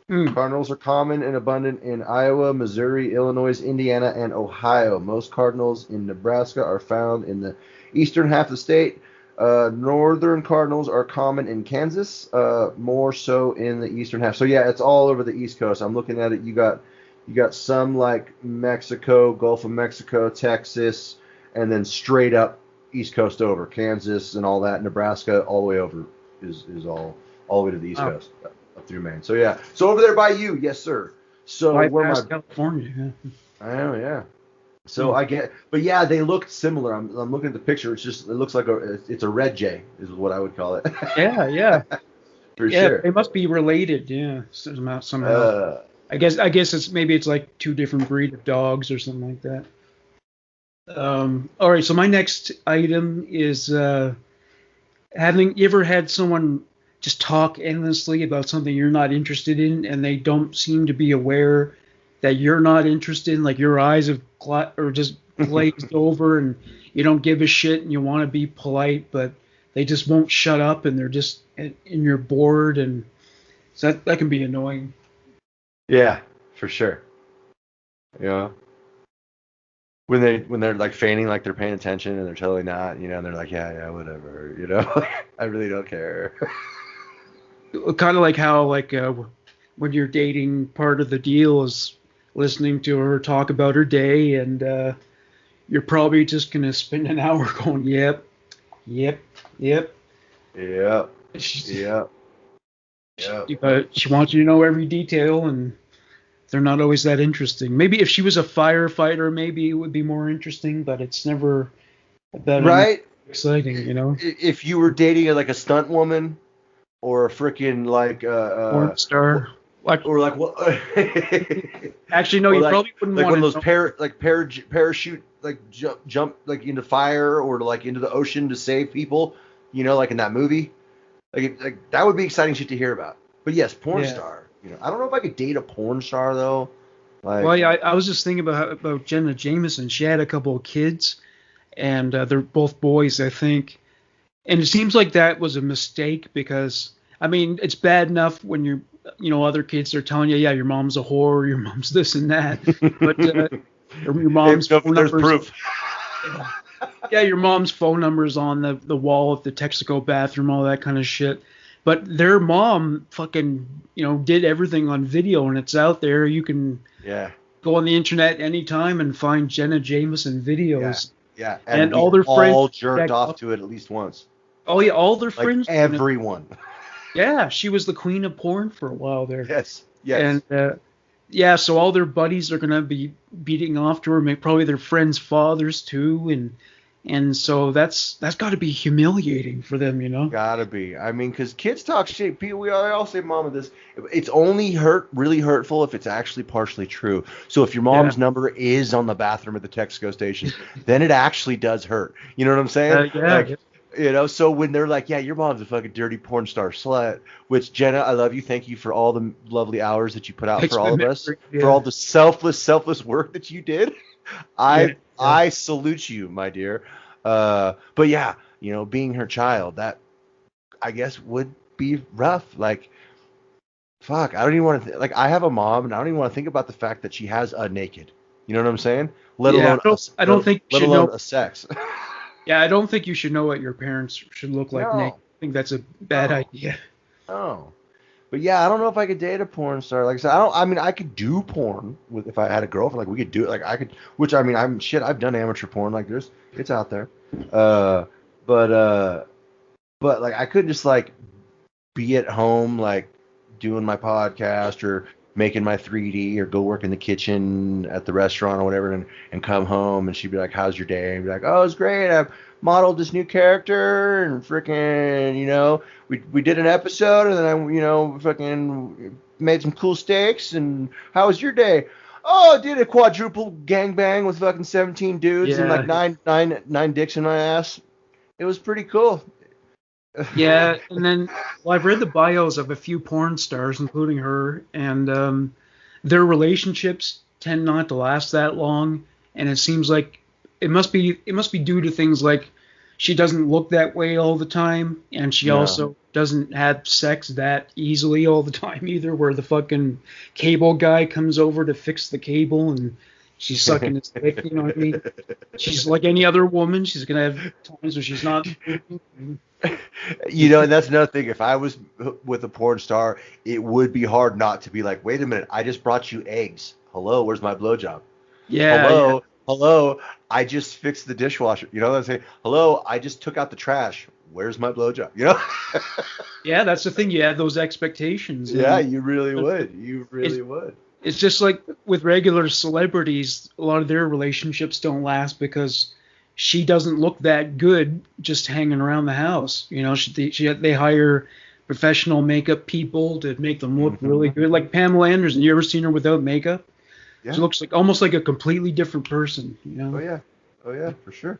Cardinals are common and abundant in Iowa, Missouri, Illinois, Indiana, and Ohio. Most cardinals in Nebraska are found in the eastern half of the state. Northern cardinals are common in Kansas, more so in the eastern half. So yeah, it's all over the East Coast. I'm looking at it. You got some like Mexico, Gulf of Mexico, Texas, and then straight up East Coast over Kansas and all that. Nebraska all the way over is all the way to the East Coast. Up through Maine. So yeah. So over there by you, yes sir. So where California. Yeah. I know, yeah. So but yeah, they look similar. I'm looking at the picture. It looks like it's a red jay is what I would call it. Yeah. For sure. They must be related. Yeah, somehow. I guess it's like two different breed of dogs or something like that. All right. So my next item is having you ever had someone just talk endlessly about something you're not interested in, and they don't seem to be aware that you're not interested in, like your eyes have just glazed over and you don't give a shit and you want to be polite, but they just won't shut up and they're just, and you're bored, and so that can be annoying. Yeah, for sure. Yeah. When they're like feigning like they're paying attention and they're totally not, and they're like, yeah, whatever, I really don't care. Kind of like how when you're dating, part of the deal is listening to her talk about her day, and you're probably just gonna spend an hour going, yep. She wants you to know every detail, and they're not always that interesting. Maybe if she was a firefighter, maybe it would be more interesting, but it's never that Right? exciting, you know. If you were dating like a stunt woman or a freaking like Porn star. Like, or like what? actually, no, Or you like, probably wouldn't like want one of to those parachute like jump like into fire or like into the ocean to save people, you know, like in that movie. Like that would be exciting shit to hear about. But yes, porn star. You know, I don't know if I could date a porn star though. Like, Well, yeah, I was just thinking about Jenna Jameson. She had a couple of kids, and they're both boys, I think. And it seems like that was a mistake because, I mean, it's bad enough when other kids are telling you, yeah, your mom's a whore, your mom's this and that, but your mom's phone there's numbers. proof. Yeah, your mom's phone number's on the wall of the Texaco bathroom, all that kind of shit. But their mom fucking, did everything on video, and it's out there. You can go on the internet anytime and find Jenna Jameson videos. Yeah, and all their friends all jerked off to it at least once. Oh yeah, all their Like friends. everyone. Yeah, she was the queen of porn for a while there. Yes. And so all their buddies are gonna be beating off to her, probably their friends' fathers too, and so that's got to be humiliating for them, Gotta be. I mean, because kids talk shit. People, we all say, "Mom, of this." It's only really hurtful if it's actually partially true. So if your mom's number is on the bathroom at the Texaco station, then it actually does hurt. You know what I'm saying? So when they're like, "Yeah, your mom's a fucking dirty porn star slut," which Jenna, I love you. Thank you for all the lovely hours that you put out for all of us, for all the selfless work that you did. I salute you, my dear. But yeah, being her child, that I guess would be rough. Like, fuck, I don't even want to. I have a mom, and I don't even want to think about the fact that she has a naked. You know what I'm saying? Let alone a sex. Yeah, I don't think you should know what your parents should look like. Naked. I think that's a bad idea. Oh. But yeah, I don't know if I could date a porn star. Like I said, I could do porn if I had a girlfriend. Like we could do it. Like I could, which I mean, I've done amateur porn. Like it's out there. But like I couldn't just like be at home like doing my podcast or making my 3D or go work in the kitchen at the restaurant or whatever and come home and she'd be like, "How's your day?" And be like, "Oh, it's great. I've modeled this new character and freaking, we did an episode and then I, fucking made some cool steaks and how was your day?" "Oh, I did a quadruple gangbang with fucking 17 dudes and like nine dicks in my ass. It was pretty cool." Yeah, and then I've read the bios of a few porn stars, including her, and their relationships tend not to last that long, and it seems like it must be due to things like she doesn't look that way all the time, and she also doesn't have sex that easily all the time either, where the fucking cable guy comes over to fix the cable and she's sucking his dick, you know what I mean? She's like any other woman. She's going to have times where she's not. And that's another thing. If I was with a porn star, it would be hard not to be like, "Wait a minute, I just brought you eggs. Hello, where's my blowjob? Yeah. Hello, I just fixed the dishwasher." You know what I'm saying? "Hello, I just took out the trash. Where's my blowjob?" You know? Yeah, that's the thing. You have those expectations. Yeah, you really would. You really would. It's just like with regular celebrities, a lot of their relationships don't last because she doesn't look that good just hanging around the house. They hire professional makeup people to make them look really good. Like Pamela Anderson, you ever seen her without makeup? Yeah. She looks like almost like a completely different person. Oh yeah, for sure.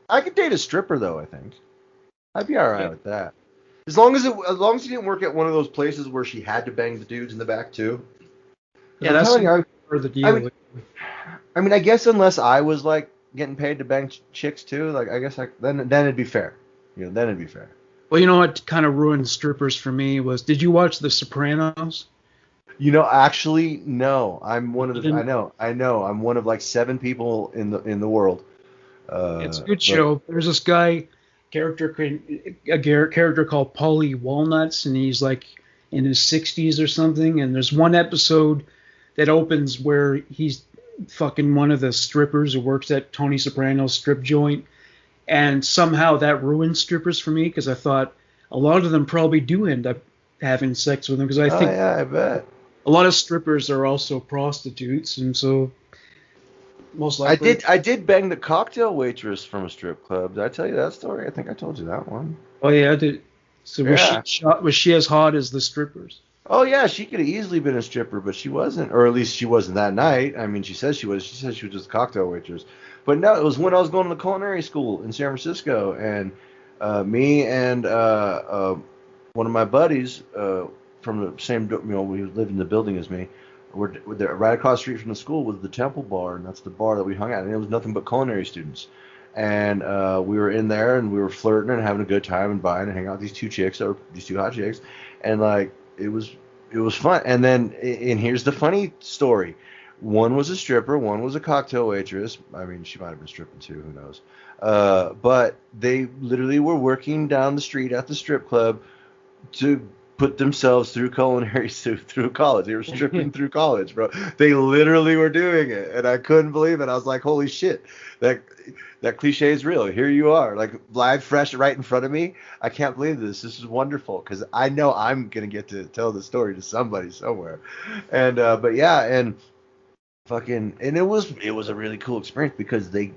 I could date a stripper though. I think I'd be all right with that. As long as she didn't work at one of those places where she had to bang the dudes in the back too. Yeah, that's the deal. I mean, I guess unless I was like getting paid to bang chicks too, like I guess then it'd be fair. Then it'd be fair. Well, you know what kind of ruined strippers for me was, did you watch The Sopranos? Actually, no. I'm one of the. I know. I'm one of like 7 people in the world. It's a good show. There's this guy. Character called Paulie Walnuts, and he's like in his 60s or something, and there's one episode that opens where he's fucking one of the strippers who works at Tony Soprano's strip joint, and somehow that ruined strippers for me because I thought a lot of them probably do end up having sex with them because I Oh think yeah, I bet. a lot of strippers are also prostitutes, and so most likely. I did bang the cocktail waitress from a strip club. Did I tell you that story? I think I told you that one. Oh yeah, did. So Yeah. was she as hot as the strippers? Oh yeah, she could have easily been a stripper, but she wasn't, or at least she wasn't that night. I mean, she says she was. She said she was just a cocktail waitress. But no, it was when I was going to culinary school in San Francisco, and me and one of my buddies from the same, we lived in the building as me. We're there, right across the street from the school was the Temple Bar, and that's the bar that we hung out. And it was nothing but culinary students. And we were in there, and we were flirting and having a good time and buying and hanging out with these two chicks, or these two hot chicks, and like it was fun. And then and here's the funny story: one was a stripper, one was a cocktail waitress. I mean, she might have been stripping too, who knows? But they literally were working down the street at the strip club to put themselves through culinary through college. They were stripping through college, bro. They literally were doing it, and I couldn't believe it. I was like, holy shit, that cliche is real. Here you are, like live, fresh, right in front of me. I can't believe this. This is wonderful because I know I'm gonna get to tell the story to somebody somewhere. And but yeah, and fucking, and it was a really cool experience because they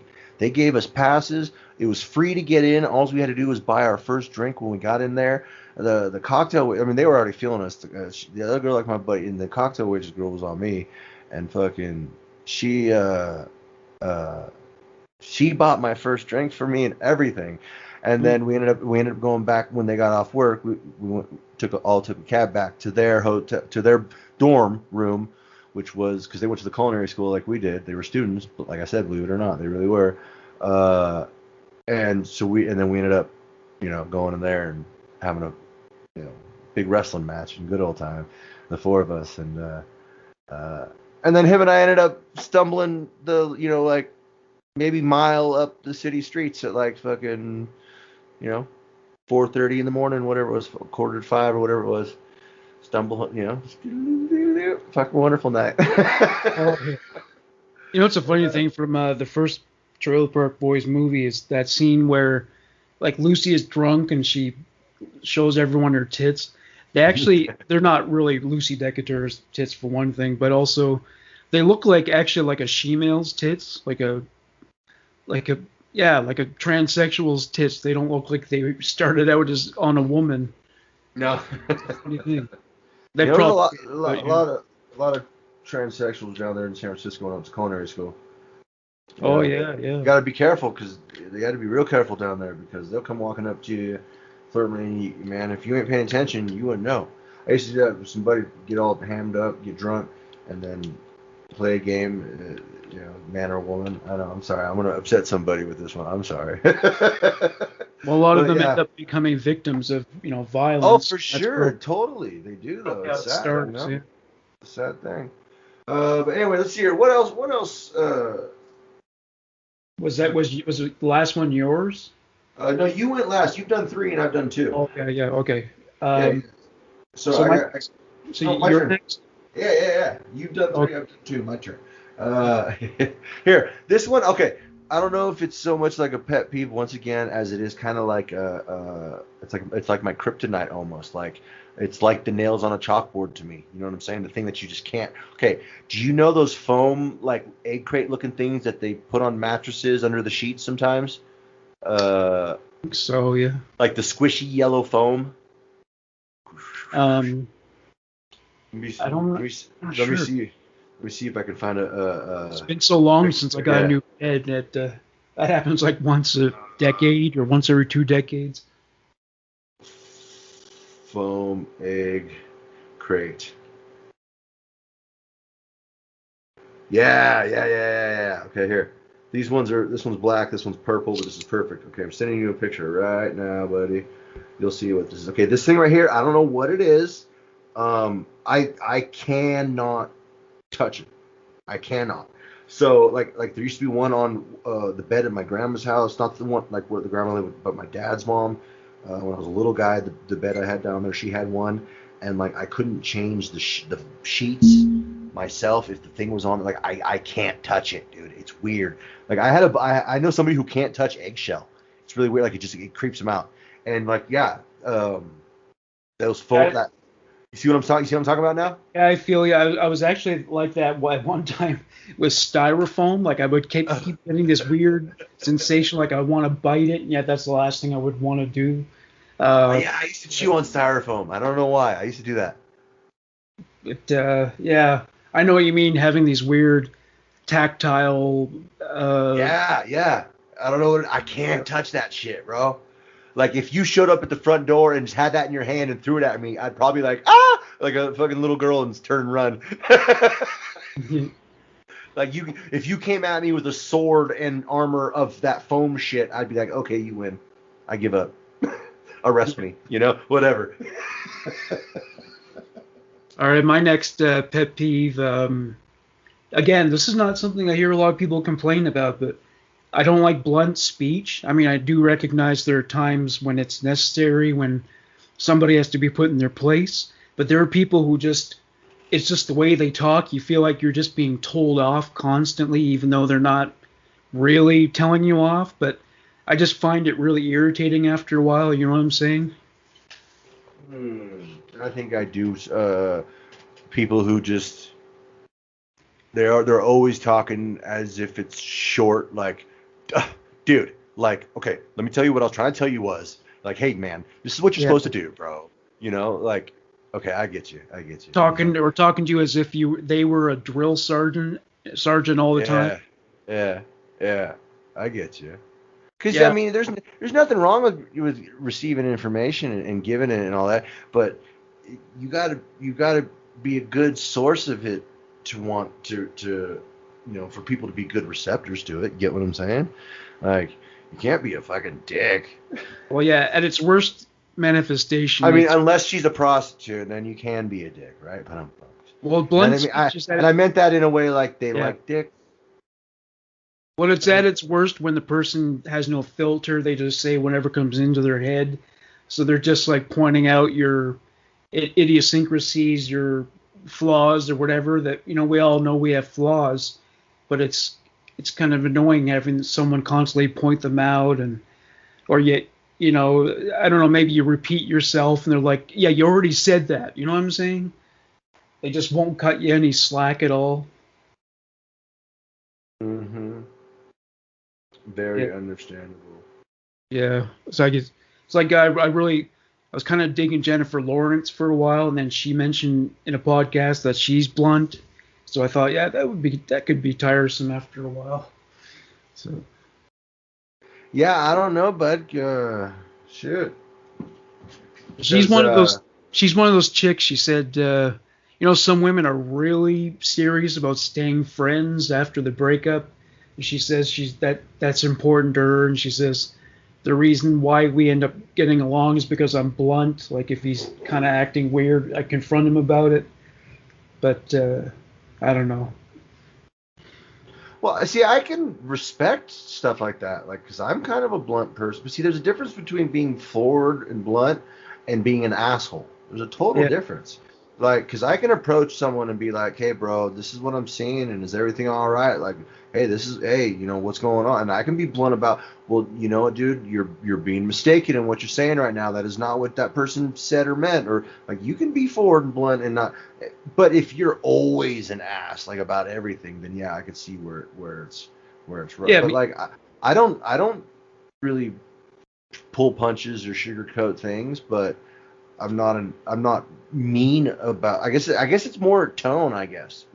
gave us passes. It was free to get in. All we had to do was buy our first drink when we got in there. The cocktail, I mean, they were already feeling us. The other girl, like my buddy, and the cocktail waitress girl was on me, and fucking she bought my first drink for me and everything. And then we ended up going back when they got off work. We took a cab back to their hotel, to their dorm room, which was because they went to the culinary school like we did. They were students, but like I said, believe it or not, they really were. And then we ended up, going in there and having a, big wrestling match and good old time, the four of us, and then him and I ended up stumbling like maybe mile up the city streets at like fucking, 4:30 in the morning, whatever it was, 4:45 or whatever it was. Stumble, fucking wonderful night. It's a funny thing from the first Trailer Park Boys movie is that scene where, like, Lucy is drunk and she shows everyone her tits. They're not really Lucy Decatur's tits for one thing, but also they look like a she-male's tits, like a transsexual's tits. They don't look like they started out as on a woman. No. What do you think? There's a lot of transsexuals down there in San Francisco when I was culinary school. Oh yeah. You got to be careful because they got to be real careful down there because they'll come walking up to you, flirting, man. If you ain't paying attention, you wouldn't know. I used to do that with somebody, get all hammed up, get drunk, and then play a game. Man or woman. I know. I'm sorry. I'm gonna upset somebody with this one. I'm sorry. Well, a lot of them end up becoming victims of, violence. Oh, for sure. Totally. They do, though. It's sad. Yeah. It's a sad thing. But anyway, let's see here. What else? Was the last one yours? No, you went last. You've done 3 and I've done 2. Okay. Yeah. Okay. You're next. Yeah. You've done 3. I've done 2. My turn. Here, this one. Okay. I don't know if it's so much like a pet peeve once again as it is kind of like it's like my kryptonite almost. Like it's like the nails on a chalkboard to me. You know what I'm saying? The thing that you just can't. Okay, do you know those foam like egg crate looking things that they put on mattresses under the sheets sometimes? I think so, yeah. Like the squishy yellow foam. I don't know. Let me see. Let me see if I can find a. It's been so long since I got a new bed that happens like once a decade or once every 2 decades. Foam egg crate. Yeah. Okay, here. This one's black, this one's purple, but this is perfect. Okay, I'm sending you a picture right now, buddy. You'll see what this is. Okay, this thing right here, I don't know what it is. I cannot touch it. I cannot. So like there used to be one on the bed at my grandma's house, not the one like where the grandma lived, but my dad's mom. When I was a little guy, the bed I had down there, she had one, and like I couldn't change the sheets myself if the thing was on. Like I can't touch it, dude. It's weird. Like I know somebody who can't touch eggshell. It's really weird. Like it creeps them out. And like those foam You see what I'm talking? You see what I'm talking about now? Yeah, I feel yeah. I was actually like that at one time with styrofoam. Like I would keep getting this weird sensation, like I want to bite it, and yet that's the last thing I would want to do. Yeah, I used to chew on styrofoam. I don't know why. I used to do that. Yeah, I know what you mean. Having these weird tactile. Yeah. I don't know what I can't touch that shit, bro. Like if you showed up at the front door and just had that in your hand and threw it at me, I'd probably like like a fucking little girl and turn and run. Like if you came at me with a sword and armor of that foam shit, I'd be like, okay, you win. I give up. Arrest me, whatever. All right, my next pet peeve. Again, this is not something I hear a lot of people complain about, but I don't like blunt speech. I mean, I do recognize there are times when it's necessary, when somebody has to be put in their place, but there are people who it's just the way they talk. You feel like you're just being told off constantly, even though they're not really telling you off. But I just find it really irritating after a while. You know what I'm saying? I think I do. People who just they're always talking as if it's short. Like, dude, like, okay, let me tell you what I was trying to tell you was like, hey man, this is what you're supposed to do, bro. Like. Okay, I get you. Talking to you as if they were a drill sergeant all the time. Yeah, I get you. Because I mean, there's nothing wrong with receiving information and giving it and all that, but you gotta be a good source of it to want to for people to be good receptors to it. Get what I'm saying? Like, you can't be a fucking dick. Well, yeah, at its worst manifestation. I mean, unless she's a prostitute, then you can be a dick, right? Well, blunt and I meant that in a way like they like dick. Well, it's at its worst when the person has no filter. They just say whatever comes into their head. So they're just like pointing out your idiosyncrasies, your flaws or whatever that, we all know we have flaws, but it's kind of annoying having someone constantly point them out or yet, I don't know, maybe you repeat yourself and they're like, yeah, you already said that. You know what I'm saying? They just won't cut you any slack at all. Mm-hmm. Very understandable. Yeah. It's like I was kind of digging Jennifer Lawrence for a while, and then she mentioned in a podcast that she's blunt. So I thought, yeah, that could be tiresome after a while. So. Yeah, I don't know, bud. Shit. She's one of those chicks. She said, some women are really serious about staying friends after the breakup. And she says that's important to her. And she says the reason why we end up getting along is because I'm blunt. Like if he's kind of acting weird, I confront him about it. But I don't know. Well, see, I can respect stuff like that, like, because I'm kind of a blunt person. But see, there's a difference between being forward and blunt and being an asshole. There's a total difference. Like, because I can approach someone and be like, hey, bro, this is what I'm seeing, and is everything all right? Like, hey, what's going on? And I can be blunt about, well, you know what, dude, you're being mistaken in what you're saying right now. That is not what that person said or meant. Or, like, you can be forward and blunt and not. But if you're always an ass, like, about everything, then, yeah, I could see where it's rough. Yeah, but, like, I don't really pull punches or sugarcoat things, but I'm not mean about. I guess it's more tone. I guess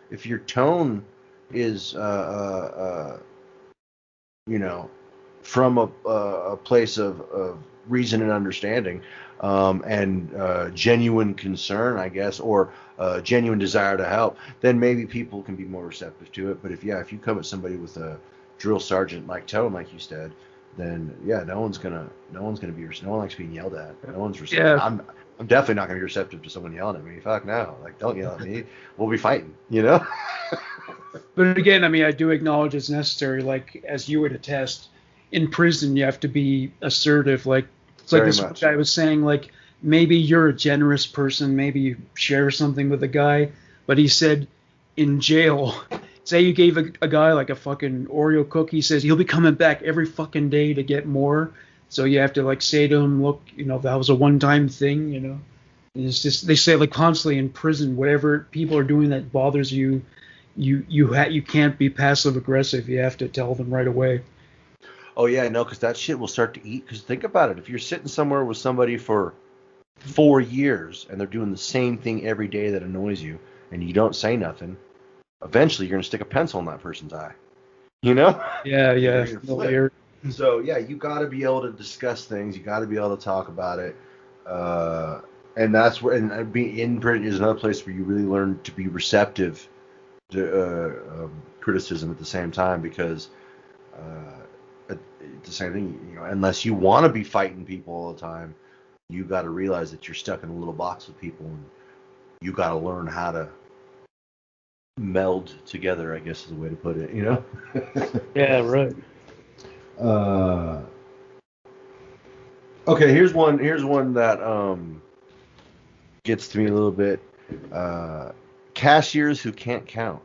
if your tone is from a place of reason and understanding, and genuine concern, I guess, or genuine desire to help, then maybe people can be more receptive to it. But if you come at somebody with a drill sergeant like tone, like you said, then no one's gonna be. No one likes being yelled at. No one's receptive. Yeah. I'm definitely not gonna be receptive to someone yelling at me. Fuck no. Like, don't yell at me. We'll be fighting. But again, I mean, I do acknowledge it's necessary. Like, as you would attest, in prison you have to be assertive. Like, it's like this guy was saying, like, maybe you're a generous person, maybe you share something with a guy, but he said in jail. Say you gave a guy like a fucking Oreo cookie, he says he'll be coming back every fucking day to get more. So you have to like say to him, look, that was a one-time thing, And it's just they say like constantly in prison, whatever people are doing that bothers you, you can't be passive aggressive. You have to tell them right away. Oh yeah, no, because that shit will start to eat. Because think about it, if you're sitting somewhere with somebody for 4 years and they're doing the same thing every day that annoys you, and you don't say nothing, eventually you're gonna stick a pencil in that person's eye. You know? Yeah, You're yeah. gonna No, flip. you're- So yeah, you got to be able to discuss things. You got to be able to talk about it, and that's where and being in prison is another place where you really learn to be receptive to criticism at the same time because it's the same thing. You know, unless you want to be fighting people all the time, you got to realize that you're stuck in a little box with people, and you got to learn how to meld together. I guess is a way to put it. You know? yeah, right. Okay, here's one. Here's one that gets to me a little bit. Cashiers who can't count.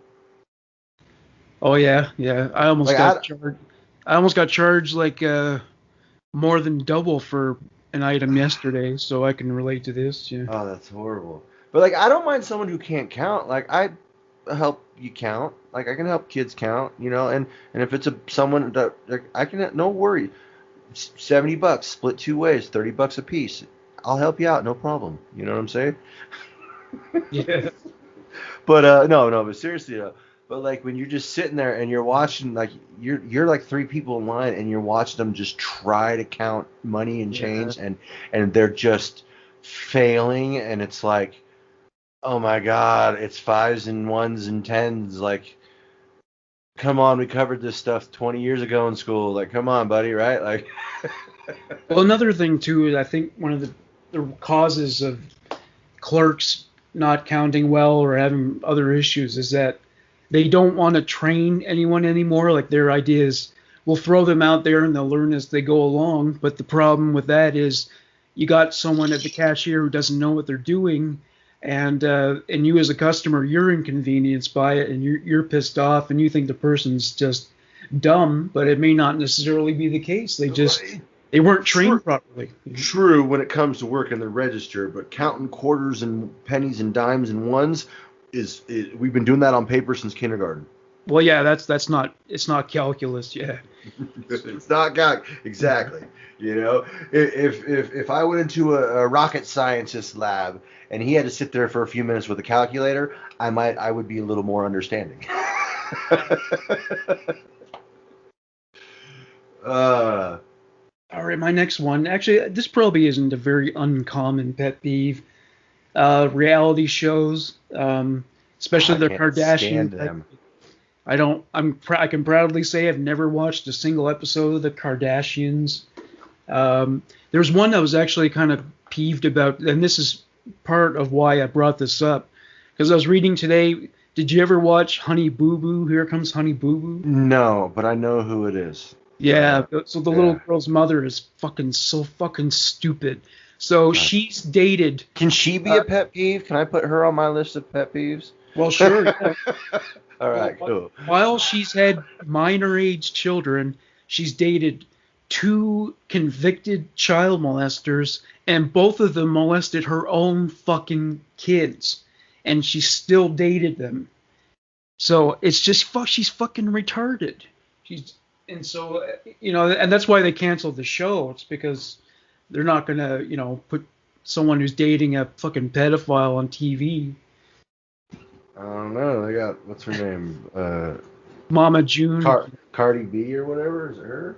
Oh yeah, yeah. I almost Like, got charged. I almost got charged like more than double for an item yesterday, so I can relate to this. Yeah. Oh, that's horrible. But like, I don't mind someone who can't count. Like, I help you count. Like, I can help kids count. You know, and if it's someone that like, I can, no worry. $70, split 2 ways, $30 a piece. I'll help you out, no problem. You know what I'm saying? Yeah. But no, but seriously though. But like when you're just sitting there and you're watching, like you're like 3 people in line and you're watching them just try to count money and change, and they're just failing, and it's like, oh my God, it's 5s and 1s and 10s. Like, come on, we covered this stuff 20 years ago in school. Like, come on, buddy, right? Like. Well, another thing too is I think one of the causes of clerks not counting well or having other issues is that they don't want to train anyone anymore. Like their idea is we'll throw them out there and they'll learn as they go along. But the problem with that is you got someone at the cashier who doesn't know what they're doing, and you as a customer, you're inconvenienced by it, and you're pissed off, and you think the person's just dumb, but it may not necessarily be the case. They weren't trained properly. True when it comes to working the register, but counting quarters and pennies and dimes and ones is we've been doing that on paper since kindergarten. Well, yeah, it's not calculus, yeah. It's not exactly. You know, if I went into a rocket scientist lab and he had to sit there for a few minutes with a calculator, I would be a little more understanding. All right, my next one. Actually, this probably isn't a very uncommon pet peeve. Reality shows, especially the Kardashians. I can proudly say I've never watched a single episode of the Kardashians. There's one that was actually kind of peeved about, and this is part of why I brought this up, because I was reading today. Did you ever watch Honey Boo Boo? Here Comes Honey Boo Boo. No, but I know who it is. Yeah, so the little girl's mother is so fucking stupid. So she's dated. Can she be a pet peeve? Can I put her on my list of pet peeves? Well, sure. Yeah. All right, cool. While she's had minor age children, she's dated 2 convicted child molesters, and both of them molested her own fucking kids, and she still dated them. So it's just she's fucking retarded. And so, and that's why they canceled the show. It's because they're not going to, put someone who's dating a fucking pedophile on TV. I don't know. They got, what's her name? Mama June. Cardi B or whatever. Is it her?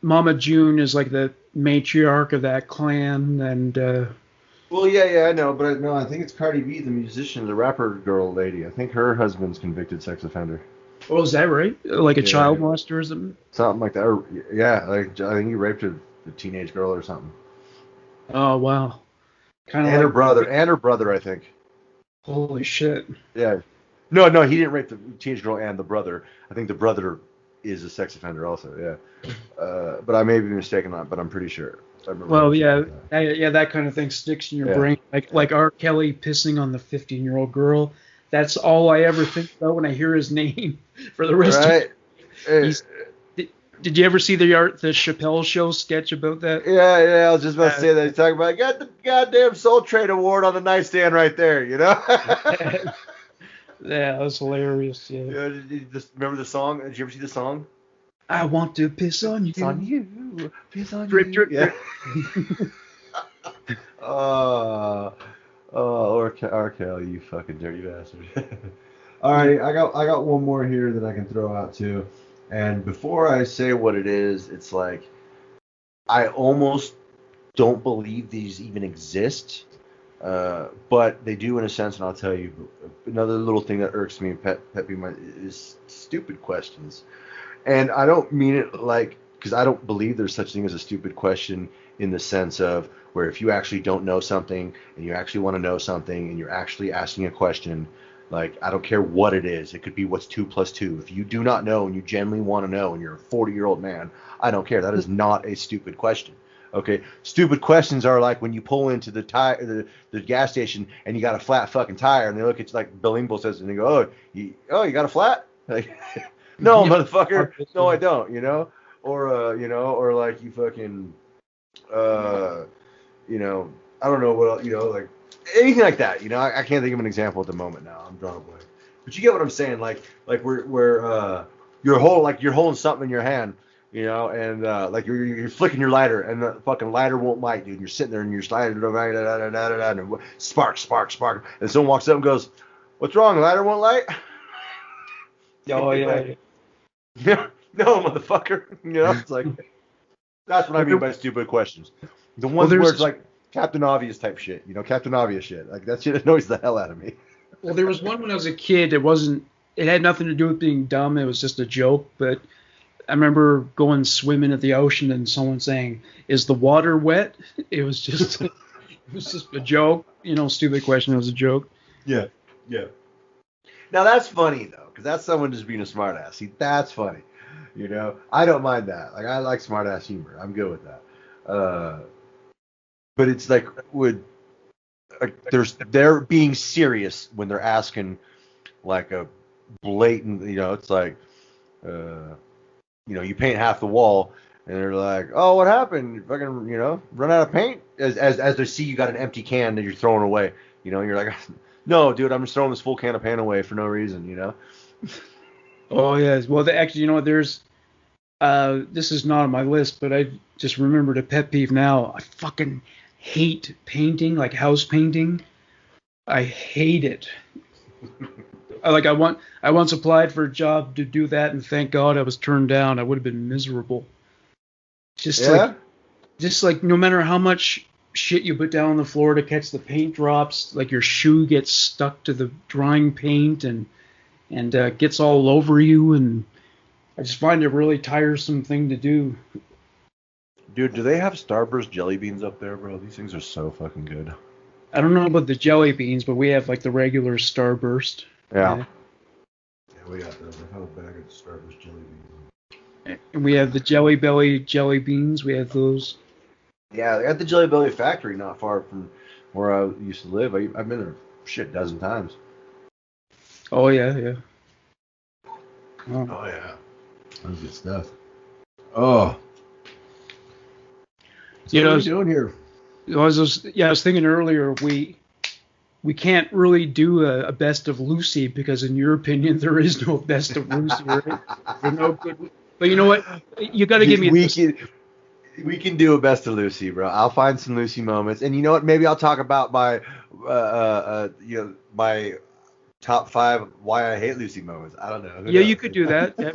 Mama June is like the matriarch of that clan. And, well, yeah, I know. But no, I think it's Cardi B, the musician, the rapper girl lady. I think her husband's convicted sex offender. Oh, is that right? Like a child molester or something? Something like that. Or, yeah, like I think he raped a teenage girl or something. Oh, wow. And her brother, I think. Holy shit. Yeah. No, he didn't rape the teenage girl and the brother. I think the brother is a sex offender also, yeah. But I may be mistaken on it, but I'm pretty sure. Well, yeah, that kind of thing sticks in your brain. Like R. Kelly pissing on the 15-year-old girl. That's all I ever think about when I hear his name for the rest of it. Did you ever see the Chappelle Show sketch about that? Yeah, I was just about to say that. He's talking about, I got the goddamn Soul Train award on the nightstand right there, you know? Yeah, that was hilarious. Yeah. Yeah, did you just remember the song? Did you ever see the song? I want to piss on you. It's on you. It's on Drip, you. drip, Yeah. drip. R. Kelly, you fucking dirty bastard. All right, I got one more here that I can throw out too. And before I say what it is, it's like I almost don't believe these even exist, but they do in a sense. And I'll tell you another little thing that irks me, pet peeve is stupid questions. And I don't mean it like, because I don't believe there's such thing as a stupid question in the sense of where if you actually don't know something and you actually want to know something and you're actually asking a question, like I don't care what it is. It could be what's 2 + 2. If you do not know and you genuinely want to know and you're a 40-year-old man, I don't care. That is not a stupid question. Okay, stupid questions are like when you pull into the gas station and you got a flat fucking tire and they look at you like Bill Engvall says and they go, you got a flat? Like, no, Yeah. motherfucker. No, I don't. You know, or like you fucking, I don't know what else, like anything like that. I can't think of an example at the moment now. I'm drawing a blank. But you get what I'm saying. Like where you're holding something in your hand. And like you're flicking your lighter, and the fucking lighter won't light, dude. And you're sitting there, and you're sliding, and spark, and someone walks up and goes, "What's wrong? The lighter won't light?" Oh yeah. No, motherfucker. It's like that's what I mean by stupid questions. The ones where it's like Captain Obvious type shit. Captain Obvious shit. Like that shit annoys the hell out of me. Well, there was one when I was a kid. It had nothing to do with being dumb. It was just a joke, but I remember going swimming at the ocean and someone saying, "Is the water wet?" It was just a joke. Stupid question. It was a joke. Yeah. Now that's funny though, because that's someone just being a smartass. See, that's funny. I don't mind that. Like I like smartass humor. I'm good with that. But it's like they're being serious when they're asking like a blatant. It's like. You paint half the wall, and they're like, "Oh, what happened? You fucking, run out of paint?" As they see you got an empty can that you're throwing away. You're like, "No, dude, I'm just throwing this full can of paint away for no reason." Oh yeah. Well, actually, there's this is not on my list, but I just remembered a pet peeve now. I fucking hate painting, like house painting. I hate it. I once applied for a job to do that, and thank God I was turned down. I would have been miserable. Just like no matter how much shit you put down on the floor to catch the paint drops, like your shoe gets stuck to the drying paint and gets all over you, and I just find it a really tiresome thing to do. Dude, do they have Starburst jelly beans up there, bro? These things are so fucking good. I don't know about the jelly beans, but we have like the regular Starburst. Yeah, we got those. I have a bag of Starburst jelly beans. And we have the Jelly Belly jelly beans. We have those. Yeah, they got the Jelly Belly factory not far from where I used to live. I've been there a shit dozen times. Oh yeah. Oh yeah, that's good stuff. Oh, so what are we doing here? I was thinking earlier we can't really do a best of Lucy because in your opinion there is no best of Lucy, right? There's no good. But you know what? You got to give me. We can do a best of Lucy, bro. I'll find some Lucy moments, and you know what? Maybe I'll talk about my my top 5 why I hate Lucy moments. I don't know. You could do that. Yeah,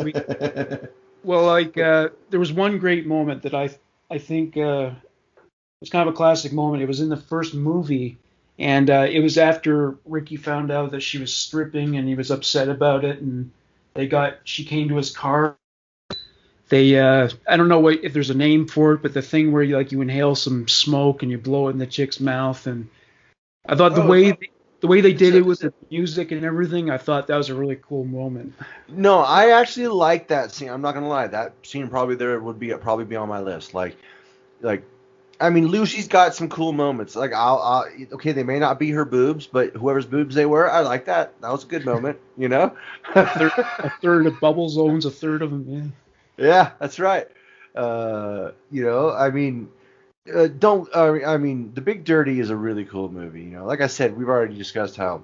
well, like there was one great moment that I think it's kind of a classic moment. It was in the first movie. And it was after Ricky found out that she was stripping, and he was upset about it. And she came to his car. I don't know if there's a name for it, but the thing where you inhale some smoke and you blow it in the chick's mouth. And I thought the way they did it with the music and everything, I thought that was a really cool moment. No, I actually like that scene. I'm not gonna lie, that scene probably be on my list. Like. I mean, Lucy's got some cool moments. Like, okay, they may not be her boobs, but whoever's boobs they were, I like that. That was a good moment, A third of Bubbles owns a third of them, yeah. Yeah, that's right. I mean, don't. I mean, The Big Dirty is a really cool movie. Like I said, we've already discussed how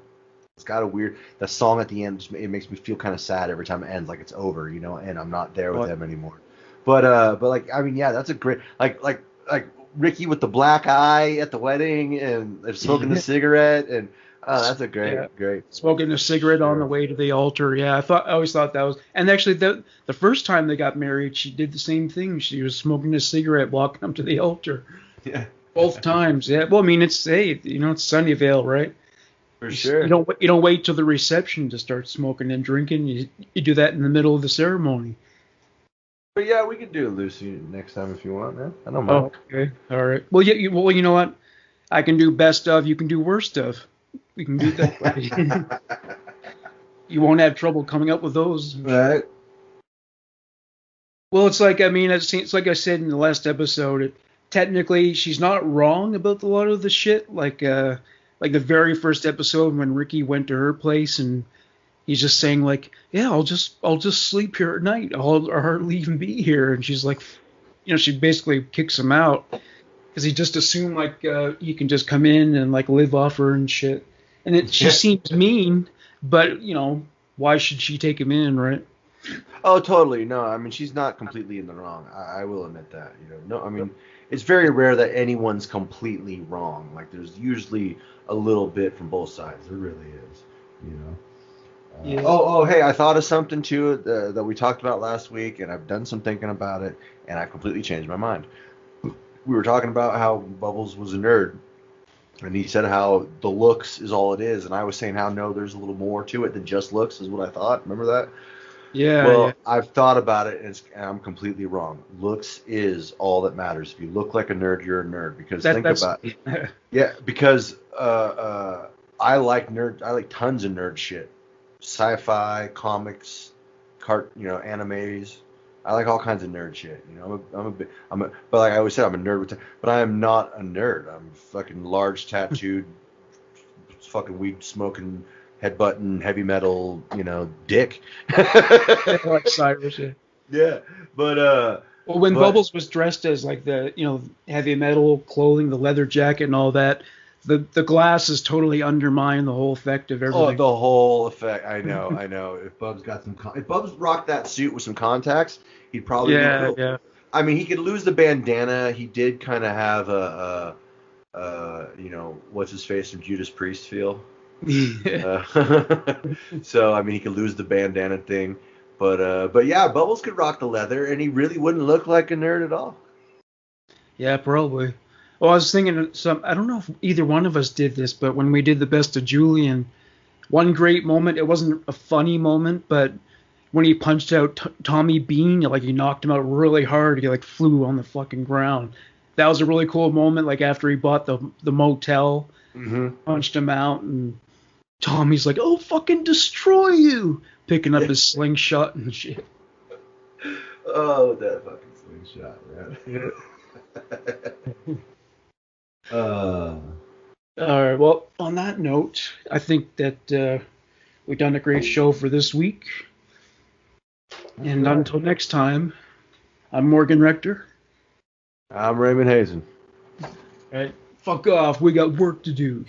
it's got a weird. The song at the end, it makes me feel kind of sad every time it ends, like it's over. And I'm not there with them anymore. But like, I mean, yeah, that's a great like Ricky with the black eye at the wedding and they're smoking the cigarette and. Oh, that's a great. Smoking a cigarette on the way to the altar. Yeah, I always thought that was. And actually, the first time they got married, she did the same thing. She was smoking a cigarette, walking up to the altar. Yeah. Both times. Yeah. Well, I mean, it's it's Sunnyvale, right? For sure. You don't wait till the reception to start smoking and drinking. You do that in the middle of the ceremony. But yeah, we could do Lucy next time if you want, man. I don't mind. Okay. All right. Well, yeah. Well, you know what? I can do best of. You can do worst of. We can do that way. You won't have trouble coming up with those. Right. Well, it's like, I mean, it's like I said in the last episode, technically she's not wrong about a lot of the shit. Like the very first episode when Ricky went to her place and he's just saying like, yeah, I'll just sleep here at night. I'll hardly even be here. And she's like, she basically kicks him out because he just assumed like he can just come in and like live off her and shit. And she seems mean, but why should she take him in, right? Oh, totally. No, I mean she's not completely in the wrong. I will admit that. No, I mean it's very rare that anyone's completely wrong. Like there's usually a little bit from both sides. There really is. Yeah. Oh, hey, I thought of something too that we talked about last week, and I've done some thinking about it, and I completely changed my mind. We were talking about how Bubbles was a nerd. And he said how the looks is all it is, and I was saying how no, there's a little more to it than just looks, is what I thought. Remember that? Yeah. Well, yeah. I've thought about it, and I'm completely wrong. Looks is all that matters. If you look like a nerd, you're a nerd. Because because I like tons of nerd shit, sci-fi, comics, animes. I like all kinds of nerd shit. But like I always said, I'm a nerd but I am not a nerd. I'm fucking large tattooed, fucking weed smoking, headbutting, heavy metal, dick. Like Cyrus. Yeah. Yeah, but when Bubbles was dressed as like the heavy metal clothing, the leather jacket and all that, the glasses totally undermine the whole effect of everything. Oh, the whole effect. I know. If Bubs if Bubs rocked that suit with some contacts, he'd probably be cool. Yeah. I mean, he could lose the bandana. He did kind of have what's his face from Judas Priest feel. So I mean, he could lose the bandana thing, but yeah, Bubbles could rock the leather, and he really wouldn't look like a nerd at all. Yeah, probably. Well, I was thinking I don't know if either one of us did this, but when we did the best of Julian, one great moment, it wasn't a funny moment, but when he punched out Tommy Bean, like he knocked him out really hard, he like flew on the fucking ground. That was a really cool moment, like after he bought the motel, punched him out, and Tommy's like, "Oh, fucking destroy you!" Picking up his slingshot and shit. Oh, that fucking slingshot, man. All right. Well, on that note, I think that we've done a great show for this week. And until next time, I'm Morgan Rector. I'm Raymond Hazen. All right. Fuck off. We got work to do.